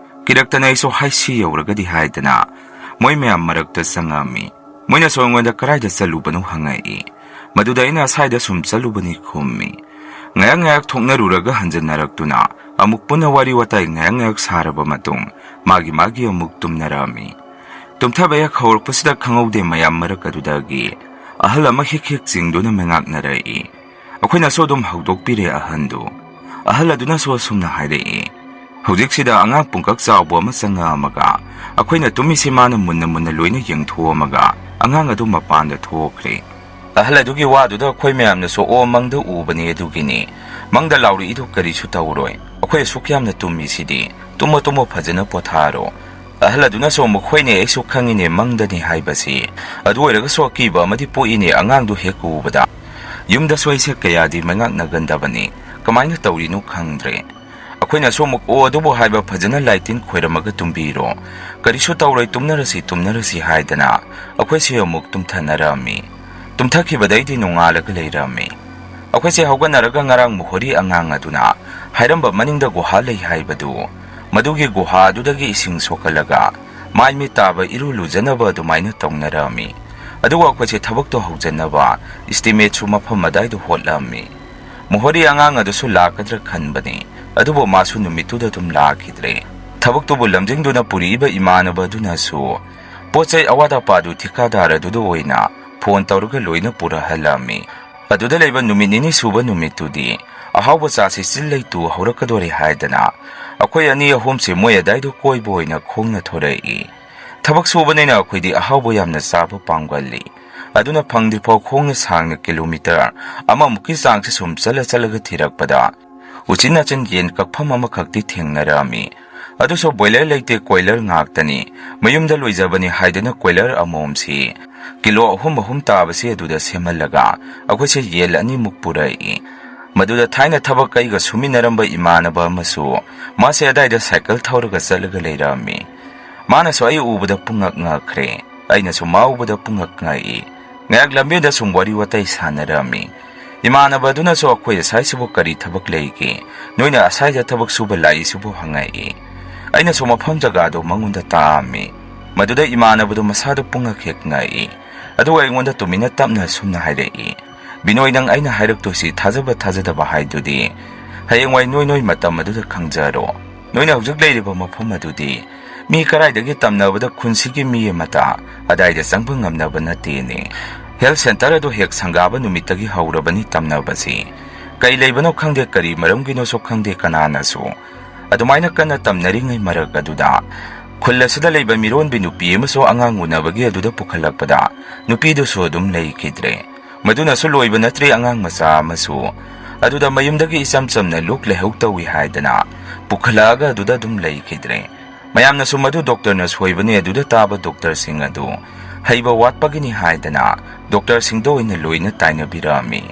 S2: ꯀꯤꯔꯛꯇꯅ ꯑꯩꯁꯨ ꯍꯥꯏꯁꯤ ꯌꯧꯔꯒꯗꯤ ꯍꯥꯏꯗꯅ ꯃꯣꯏ ꯃꯌꯥꯝ ꯃꯔꯛꯇ ꯆꯪꯉꯝꯃꯤ꯫ ꯃꯣꯏꯅꯁꯨ ꯑꯩꯉꯣꯟꯗ ꯀꯔꯥꯏꯗ ꯆꯠꯂꯨꯕꯅꯣ ꯍꯪꯉꯛꯏ꯫ ꯃꯗꯨꯗ ꯑꯩꯅ ꯑꯁꯥꯏꯗ ꯁꯨꯝ ꯆꯠꯂꯨꯕꯅꯤ ꯈꯨꯝꯃꯤ꯫ ꯉꯥꯏꯍꯥꯛ ꯊꯣꯛꯅꯔꯨꯔꯒ ꯍꯟꯖꯟꯅꯔꯛꯇꯨꯅ ꯑꯃꯨꯛ ꯄꯨꯟꯅ ꯋꯥꯔꯤ ꯋꯥꯇꯥꯏ ꯉꯥꯏꯍꯥꯛ ꯁꯥꯔꯕ ꯃꯇꯨꯡ ꯃꯥꯒꯤ ꯑꯃꯨꯛ ꯇꯨꯝꯅꯔꯝꯃꯤ꯫ ꯇꯨꯝꯊꯕ ꯍꯦꯛ ꯍꯧꯔꯛꯄꯁꯤꯗ ꯈꯪꯍꯧꯗꯦ ꯃꯌꯥꯝ ꯃꯔꯛ ꯑꯗꯨꯗꯒꯤ ꯑꯍꯜ ꯑꯃ ꯍꯤꯛ ꯆꯤꯡꯗꯨꯅ ꯃꯉꯥꯛꯅꯔꯛꯏ꯫ ꯑꯩꯈꯣꯏꯅꯁꯨ ꯑꯗꯨꯝ ꯍꯧꯗꯣꯛꯄꯤꯔꯦ ꯑꯍꯟꯗꯨ꯫ ꯑꯍꯜ ꯑꯗꯨꯅꯁꯨ ꯑꯁꯨꯝꯅ ꯍꯥꯏꯔꯛꯏ, ꯍꯧꯖꯤꯛꯁꯤꯗ ꯑꯉꯥꯡ ꯄꯨꯡꯀꯛ ꯆꯥꯎꯕ ꯑꯃ ꯆꯪꯉꯛꯑꯝꯃꯒ ꯑꯩꯈꯣꯏꯅ ꯇꯨꯝꯃꯤꯁꯤ ꯃꯥꯅ ꯃꯨꯟꯅ ꯂꯣꯏꯅ ꯌꯦꯡꯊꯣꯛꯑꯝꯃꯒ ꯑꯉꯥꯡ ꯑꯗꯨ ꯃꯄꯥꯟꯗ ꯊꯣꯛꯈ꯭ꯔꯦ꯫ ꯑꯍꯜ ꯑꯗꯨꯒꯤ ꯋꯥꯗꯨꯗ ꯑꯩꯈꯣꯏ ꯃꯌꯥꯝꯅꯁꯨ ꯃꯪꯗ ꯎꯕꯅꯤ, ꯑꯗꯨꯒꯤꯅꯤ ꯃꯪꯗ ꯂꯥꯎꯔꯛꯏꯗꯨ ꯀꯔꯤꯁꯨ ꯇꯧꯔꯣꯏ, ꯑꯩꯈꯣꯏ ꯑꯁꯨꯛ ꯌꯥꯝꯅ ꯇꯨꯝꯃꯤꯁꯤꯗꯤ, ꯇꯨꯝꯃꯣ ꯐꯖꯅ ꯄꯣꯊꯥꯔꯣ꯫ ꯑꯍꯜ ꯑꯗꯨꯅꯁꯨ ꯑꯃꯨꯛ ꯍꯣꯏꯅꯦ ꯑꯩꯁꯨ ꯈꯪꯉꯤꯅꯦ ꯃꯪꯗꯅꯤ ꯍꯥꯏꯕꯁꯤ, ꯑꯗꯨ ꯑꯣꯏꯔꯒꯁꯨ ꯑꯀꯤꯕ ꯑꯃꯗꯤ ꯄꯣꯛꯏꯅꯦ ꯑꯉꯥꯡꯗꯨ ꯍꯦꯛ ꯎꯕꯗ꯫ ꯌꯨꯝꯗꯁꯨ ꯑꯩꯁꯦ ꯀꯌꯥꯗꯤ ꯃꯉꯥꯛꯅꯒꯟꯗꯕꯅꯤ, ꯀꯃꯥꯏꯅ ꯇꯧꯔꯤꯅꯣ ꯈꯪꯗ꯭re꯫ ꯑꯩꯈꯣꯏꯅꯁꯨ ꯑꯃꯨꯛ ꯑꯗꯨꯕꯨ ꯍꯥꯏꯕ ꯐꯖꯅ ꯂꯥꯏꯇꯤꯟ ꯈꯣꯏꯔꯝꯃꯒ ꯇꯨꯝꯕꯤꯔꯣ, ꯀꯔꯤꯁꯨ ꯇꯧꯔꯣꯏ, ꯇꯨꯝꯅꯔꯁꯤ ꯍꯥꯏꯗꯅ ꯑꯩꯈꯣꯏꯁꯦ ꯑꯃꯨꯛ ꯇꯨꯝꯊꯅꯔꯝꯃꯤ꯫ ꯇꯨꯝꯊꯈꯤꯕꯗꯩꯗꯤ ꯅꯣꯡꯉꯥꯜꯂꯒ ꯂꯩꯔꯝꯃꯤ꯫ ꯑꯩꯈꯣꯏꯁꯦ ꯍꯧꯒꯠꯅꯔꯒ ꯉꯔꯥꯡ ꯃꯣꯍꯣꯔꯤ ꯑꯉꯥꯡ ꯑꯗꯨꯅ ꯍꯥꯏꯔꯝꯕ ꯃꯅꯤꯡꯗ ꯒꯨꯍꯥ ꯂꯩ ꯍꯥꯏꯕꯗꯨ, ꯃꯗꯨꯒꯤ ꯒꯨꯍꯥ ꯑꯗꯨꯗꯒꯤ ꯏꯁꯤꯡ ꯁꯣꯛꯀꯠꯂꯒ ꯃꯥꯏ ꯃꯤꯠ ꯇꯥꯕ ꯏꯔꯨ ꯂꯨꯖꯅꯕ ꯑꯗꯨꯃꯥꯏꯅ ꯇꯧꯅꯔꯝꯃꯤ꯫ ꯑꯗꯨꯒ ꯑꯩꯈꯣꯏꯁꯦ ꯊꯕꯛꯇꯣ ꯍꯧꯖꯟꯅꯕ ꯏꯁꯇꯤꯃꯦꯠꯁꯨ ꯃꯐꯝ ꯑꯗꯥꯏꯗ ꯍꯣꯠꯂꯝꯃꯤ꯫ ꯃꯣꯍꯣꯔꯤ ꯑꯉꯥꯡ ꯑꯗꯨꯁꯨ ꯂꯥꯛꯀꯗ꯭ꯔꯥ ꯈꯟꯕꯅꯤ, ꯑꯗꯨꯕꯨ ꯃꯥꯁꯨ ꯅꯨꯃꯤꯠꯇꯨꯗ ꯑꯗꯨꯝ ꯂꯥꯛꯈꯤꯗ꯭ꯔꯦ꯫ ꯊꯕꯛꯇꯨꯕꯨ ꯂꯝꯖꯤꯡꯗꯨꯅ ꯄꯨꯔꯛꯏꯕ ꯏꯃꯥꯟꯅꯕ ꯑꯗꯨꯅꯁꯨ ꯄꯣꯠꯆꯩ ꯑꯋꯥꯠ ꯑꯄꯥꯗꯨ ꯊꯤꯀꯥꯗꯥꯔ ꯑꯗꯨꯗ ꯑꯣꯏꯅ ꯐꯣꯟ ꯇꯧꯔꯒ ꯂꯣꯏꯅ ꯄꯨꯔꯛꯍꯜꯂꯝꯃꯤ꯫ ꯑꯗꯨꯗ ꯂꯩꯕ ꯅꯨꯃꯤꯠ ꯅꯤꯅꯤ ꯁꯨꯕ ꯅꯨꯃꯤꯠꯇꯨꯗꯤ ꯑꯍꯥꯎꯕ ꯆꯥꯁꯤ ꯆꯤꯜ ꯂꯩꯇꯨ ꯍꯧꯔꯛꯀꯗꯣꯔꯦ ꯍꯥꯏꯗꯅ ꯑꯩꯈꯣꯏ 2-3ꯁꯦ ꯃꯣꯏ ꯑꯗꯥꯏꯗꯣ ꯀꯣꯏꯕ ꯑꯣꯏꯅ ꯈꯣꯡꯅ ꯊꯣꯔꯛꯏ꯫ ꯊꯕꯛ ꯁꯨꯕꯅꯤꯅ ꯑꯩꯈꯣꯏꯗꯤ ꯑꯍꯥꯎꯕ ꯌꯥꯝꯅ ꯆꯥꯕ ꯄꯥꯝꯒꯜꯂꯤ꯫ ꯑꯗꯨꯅ ꯐꯪꯗ꯭ꯔꯤꯐꯥꯎ ꯈꯣꯡꯅ ꯁꯥꯡꯅ ꯀꯤꯂꯣꯃꯤꯇꯔ 1ꯃꯨꯛꯀꯤ ꯆꯥꯡꯁꯦ ꯁꯨꯝ ꯆꯠꯂꯒ ꯊꯤꯔꯛꯄꯗ ꯎꯆꯤꯟ ꯌꯦꯟ ꯀꯛꯐꯝ ꯑꯃꯈꯛꯇꯤ ꯊꯦꯡꯅꯔꯝꯃꯤ꯫ ꯑꯗꯨꯁꯨ ꯕꯣꯏꯂꯔ ꯂꯩꯇꯦ, ꯀꯣꯏꯂꯔ ꯉꯥꯛꯇꯅꯤ꯫ ꯃꯌꯨꯝꯗ ꯂꯣꯏꯖꯕꯅꯤ ꯍꯥꯏꯗꯅ ꯀꯣꯏꯂꯔ ꯑꯃꯣꯝꯁꯤ ꯀꯤꯂꯣ 3 ꯇꯥꯕꯁꯤ ꯑꯗꯨꯗ ꯁꯦꯝꯍꯜꯂꯒ ꯑꯩꯈꯣꯏꯁꯦ ꯌꯦꯟ 2ꯃꯨꯛ ꯄꯨꯔꯛꯏ꯫ ꯃꯗꯨꯗ ꯊꯥꯏꯅ ꯊꯕꯛ ꯑꯩꯒ ꯁꯨꯃꯤꯟꯅꯔꯝꯕ ꯏꯃꯥꯟꯅꯕ ꯑꯃꯁꯨ ꯃꯥꯁꯦ ꯑꯗꯥꯏꯗ ꯁꯥꯏꯀꯜ ꯊꯧꯔꯒ ꯆꯠꯂꯒ ꯂꯩꯔꯝꯃꯤ꯫ ꯃꯥꯅꯁꯨ ꯑꯩ ꯎꯕꯗ ꯄꯨꯡꯉꯛ ꯉꯛꯈ꯭ꯔꯦ, ꯑꯩꯅꯁꯨ ꯃꯥ ꯎꯕꯗ ꯄꯨꯡꯉꯛ ꯉꯛꯏ꯫ ꯉꯥꯏꯍꯥꯛ ꯂꯝꯕꯤꯗ ꯁꯨꯝ ꯋꯥꯔꯤ ꯋꯥꯇꯥꯏ ꯁꯥꯟꯅꯔꯝꯃꯤ꯫ ꯏꯃꯥꯟꯅꯕ ꯑꯗꯨꯅꯁꯨ ꯑꯩꯈꯣꯏ ꯑꯁꯥꯏꯁꯤꯕꯨ ꯀꯔꯤ ꯊꯕꯛ ꯂꯩꯒꯦ, ꯅꯣꯏꯅ ꯑꯁꯥꯏꯗ ꯊꯕꯛ ꯁꯨꯕ ꯂꯥꯛꯏꯁꯤꯕꯨ ꯍꯪꯉꯛꯏ꯫ ꯑꯩꯅꯁꯨ ꯃꯐꯝ ꯖꯒꯥꯗꯣ ꯃꯉꯣꯟꯗ ꯇꯥꯛꯑꯝꯃꯤ꯫ ꯃꯗꯨꯗ ꯏꯃꯥꯟꯅꯕꯗꯨ ꯃꯁꯥꯗ ꯄꯨꯡꯉꯛ ꯍꯦꯛ ꯉꯛꯏ꯫ ꯑꯗꯨꯒ ꯑꯩꯉꯣꯟꯗ ꯇꯨꯃꯤꯟꯅ ꯇꯞꯅ ꯁꯨꯝꯅ ꯍꯥꯏꯔꯛꯏ, ꯕꯤꯅꯣꯏ ꯅꯪ ꯑꯩꯅ ꯍꯥꯏꯔꯛꯇꯣꯏꯁꯤ ꯊꯥꯖꯕ ꯊꯥꯖꯗꯕ ꯍꯥꯏꯗꯨꯗꯤ ꯍꯌꯦꯡꯋꯥꯏ ꯅꯣꯏ ꯃꯇꯝ ꯑꯗꯨꯗ ꯈꯪꯖꯔꯣ꯫ ꯅꯣꯏꯅ ꯍꯧꯖꯤꯛ ꯂꯩꯔꯤꯕ ꯃꯐꯝ ꯑꯗꯨꯗꯤ ꯃꯤ ꯀꯔꯥꯏꯗꯒꯤ ꯇꯝꯅꯕꯗ ꯈꯨꯟꯁꯤꯒꯤ ꯃꯤ ꯑꯃꯇ ꯑꯗꯥꯏꯗ ꯆꯪꯕ ꯉꯝꯅꯕ ꯅꯠꯇꯦꯅꯦ꯫ ꯍꯦꯜꯊ ꯁꯦꯟꯇꯔ ꯑꯗꯨ ꯍꯦꯛ ꯁꯪꯒꯥꯕ ꯅꯨꯃꯤꯠꯇꯒꯤ ꯍꯧꯔꯕꯅꯤ ꯇꯝꯅꯕꯁꯤ꯫ ꯀꯩ ꯂꯩꯕꯅꯣ ꯈꯪꯗꯦ, ꯀꯔꯤ ꯃꯔꯝꯒꯤꯅꯣꯁꯨ ꯈꯪꯗꯦ ꯀꯅꯥꯅꯁꯨ꯫ ꯑꯗꯨꯃꯥꯏꯅ ꯀꯟꯅ ꯇꯝꯅꯔꯤꯉꯩ ꯃꯔꯛ ꯑꯗꯨꯗ ꯈꯨꯜ ꯑꯁꯤꯗ ꯂꯩꯕ ꯃꯤꯔꯣꯟꯕꯤ ꯅꯨꯄꯤ ꯑꯃꯁꯨ ꯑꯉꯥꯡ ꯎꯅꯕꯒꯤ ꯑꯗꯨꯗ ꯄꯨꯈꯠꯂꯛꯄꯗ ꯅꯨꯄꯤꯗꯨꯁꯨ ꯑꯗꯨꯝ ꯂꯩꯈꯤꯗ꯭ꯔꯦ꯫ Maduna loiba natri angang masa masu. Aduda mayumdagi isam samna luk lehuk tawi haidana. Pukhalaga aduda dum laikidre. Mayamna sumadu doctor na soibani aduda taba doctor sing adu. Haiba watpagini haidana. Doctor sing do ina loina taina birami.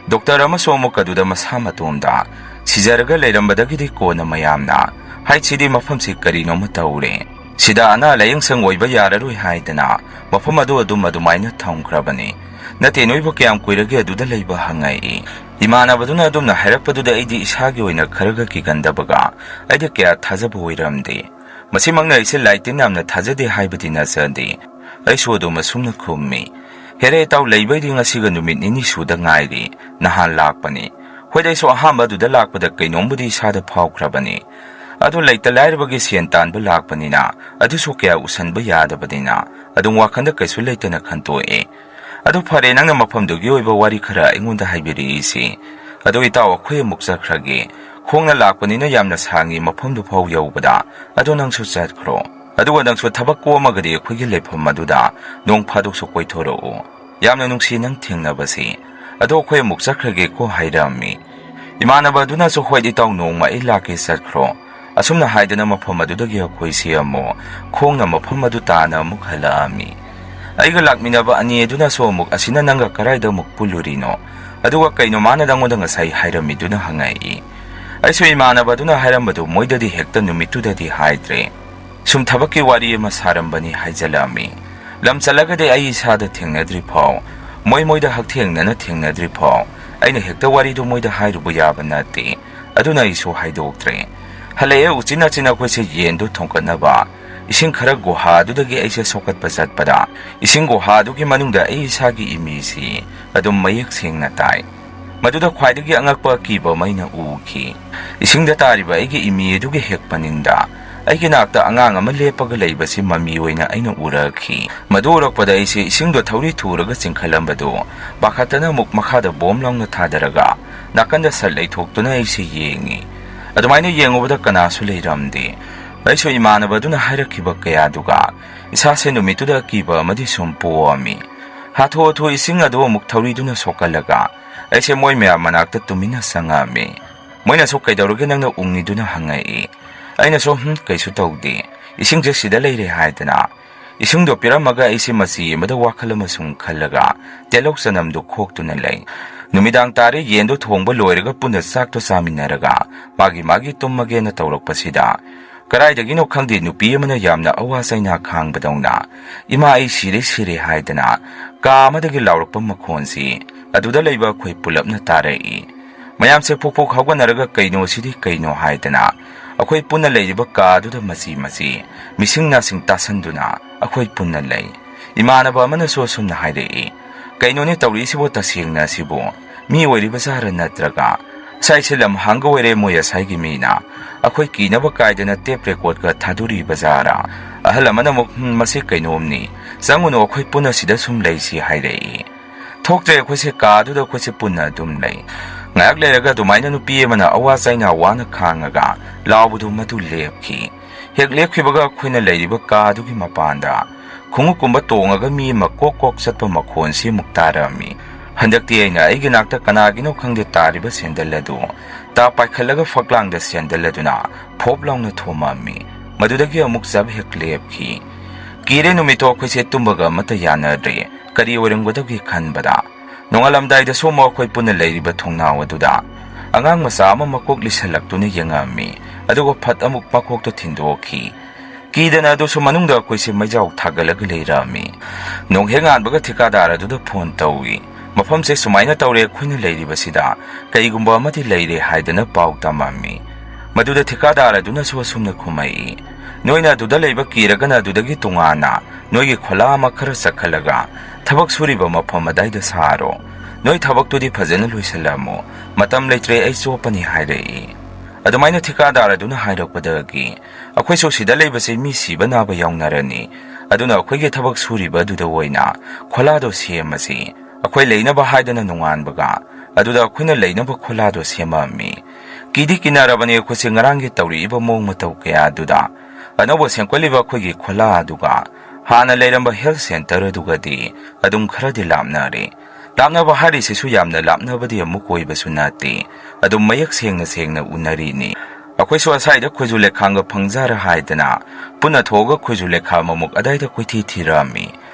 S2: Doctor amasomok aduda masamatumda. Sizaraga leirambadagidi ko na mayamna. Hai sidi mafam si karino mataure. Sida ana layang sang oiba yararui haidana. Mafam adu adumaina taungkrabani. Nati noiba kayam kuiragi aduda leiba hangai. Imana baduna adumna hairakpaduda aidi isagi oina kharaga kigandabaga. Aidi kaya thazaba oiramdi. Masimangna isi laitin namna thazade haibadi nasadi. Aisu aduma sumna kummi. Here tau leibaidi ngasiga numit nini suda ngairi. Nahan lakpani. Hoida iso ahamba aduda lakpada kainombudi isada phaukrabani. Adu laita lairabagi sientanba lakpanina. Adu so kaya usanba yadabadina. Adung wakanda kaisu laitana khantoe. Adu phare nangna mafamdugi oiba wari khara aingonda haibiri isi. Adu itaw akhoi muksakragi. Khongna lakpanina yamna sangi mafamdu phau yaubada. Adu nangsu chatkro. Adu nangsu thabak ko amagadi akhoi lepham maduda nong phaduk su koithoro. Yamna nungsi nang thengnabasi. Adu akhoi muksakragi ko hairami. Imanaba aduna so hoi itaw nong ma ilaki chatkro. Asumna haidana mafam adudagi akhoi siyamo. Khongna mafam adu tana mukhalami. Aiga lakminaba ani aduna so muk asina nanga karaida muk pulurino. Aduga kaino mana dangoda ngasai hairamiduna hangai. Aisu imanaba aduna hairambadu moidadi hekta numitudadi haidre. Sum thabaki wari ama sarambani haijalami. Lam salagade ai isada thengnadri phau. Moida hakthengnana thengnadri phau. Aina hekta waridu moida hairubu yaba nati. Aduna isu haidoktre. Halaye uchina china kwese yendo thongkanaba. Ising khara goha adudagi aise sokat pasat pada. Ising goha adugi manungda ai isagi imisi. Adum mayak sengna tai. Maduda khwaidagi angakpa kiba maina uki. Ising da tariba aigi imi adugi hekpaninda. Aigi nakta angang ama lepaga laibasi mami oina aina urakhi. Madu urakpada aise ising do thauri thuraga chingkhalambadu. Bakhatana muk makhada bomlongna thadaraga. Nakanda sallai thoktuna aise yengi. Adumaina yengubada kanasu leiramdi. Aiso imanaba aduna hairakiba kaya duga. Isase numituda kiba amadi sumpo ami. Hatho atho ising ado muk thauriduna sokalaga. Aise moi mea manakta tumina sangami. Moina so kaidauruge nangna ungiduna hangai. Aina so kaisu tawdi. Ising sida leire haidana. Ising do piramaga aise masi mada wakhalama sung khalaga. Telok sanamdu khoktuna lay. Numidang tari yendo thongba loiraga puna sakto saminaraga. Magi tummage na tawrakpasida. Karaidagino khangdi nupi amana yamna awasaina khangbadawna. Ima ai sire haidana. Ka amadagi laurakpa makhonsi. Aduda leiba khoi pulapna tarai. Mayamse pokpok hawganaraga kaino sidi kaino haidana. Akhoi punna leiriba ka aduda masi. Mising nasing tasanduna. Akhoi punna lei. Imanaba amana so sumna haidai. Kaino ni tawri sibo tasingna sibo. Mi oiriba zahara natraga. Saiselam hanga were moya saigi mina. Akhoi kinaba kaidana tape record ka thaduri bazara. Ahalamana muk masi kainomni. Zanguno akhoi puna sida sum leisi hairei. Thoktre akhoi se kaadu da akhoi se puna dum lei. Ngayak leiraga dumaina nupi mana awasaina wana khangaga. Laubudu matu lepki. Hek lepkibaga akhoi na leiriba kaadu ki mapanda. Khungukumba tongaga mi makok satpa makhonsi muktarami. Handakti aina aigi nakta kanagino khangde tariba sendaladu. Ta paikhalaga faklangda sendaladuna. Phoplaungna thomami. Madudagi amuk sab hek lepki. Kire numito akhoi se tumbaga mata yanadre. Kari oramgodagi khanbada. Nongalamdaida soma akhoi puna leiriba thongnawaduda. Angang masa ama makok lisalaktuna yangami. Adugo phat amuk pakokto thindokhi. Kidana adu so manungda akhoi se maijau thagalaga leirami. Nonghengan baga thikadara duda phone tawi. Mafam se sumaina tawre khuna leiribasida kaigumba amati leire haidana pau tamami. Maduda thikadara duna so sumna khumai. Noina duda leiba kiragana dudagi tungana. Noigi khola ama khara sakhalaga. Thabak suriba mafam adaida saro. Noi thabak tudi phajana loisalamo. Matam leitre ai sopani hairei. Adumaina thikadara duna hairakpadagi. Akhoi so sida leibase mi siba naba yaunarani. Aduna akhoi ge thabak suriba duda oina khola do siamasi. Akhoi leinaba haidana nunganbaga. Aduda akhoi leinaba khola do siamami. Kidi kinarabani akhoi se ngarangi tawriba mong mataw kaya aduda. Anobo sengkwaliba akhoi ge khola aduga. Hana leiramba health center adugadi adum kharadi lamnari. ꯂꯥꯞꯅꯕ ꯍꯥꯏꯔꯤꯁꯤꯁꯨ ꯌꯥꯝꯅ ꯂꯥꯞꯅꯕꯗꯤ ꯑꯃꯨꯛ ꯑꯣꯏꯕꯁꯨ ꯅꯠꯇꯦ ꯑꯗꯨꯝ ꯃꯌꯦꯛ ꯁꯦꯡꯅ ꯎꯅꯔꯤꯅꯤ ꯑꯩꯈꯣꯏꯁꯨ ꯑꯁꯥꯏꯗ ꯈꯣꯏꯖꯨ ꯂꯩꯈꯥꯝꯒ ꯐꯪꯖꯔ ꯍꯥꯏꯗꯅ ꯄꯨꯟꯅ ꯊꯣꯛꯑꯒ ꯈꯣꯏꯖꯨ ꯂꯩꯈꯥꯝ ꯑꯃꯨꯛ ꯑꯗꯥꯏꯗ ꯀꯣꯏꯊꯤ ꯊꯤꯔꯝꯃꯤ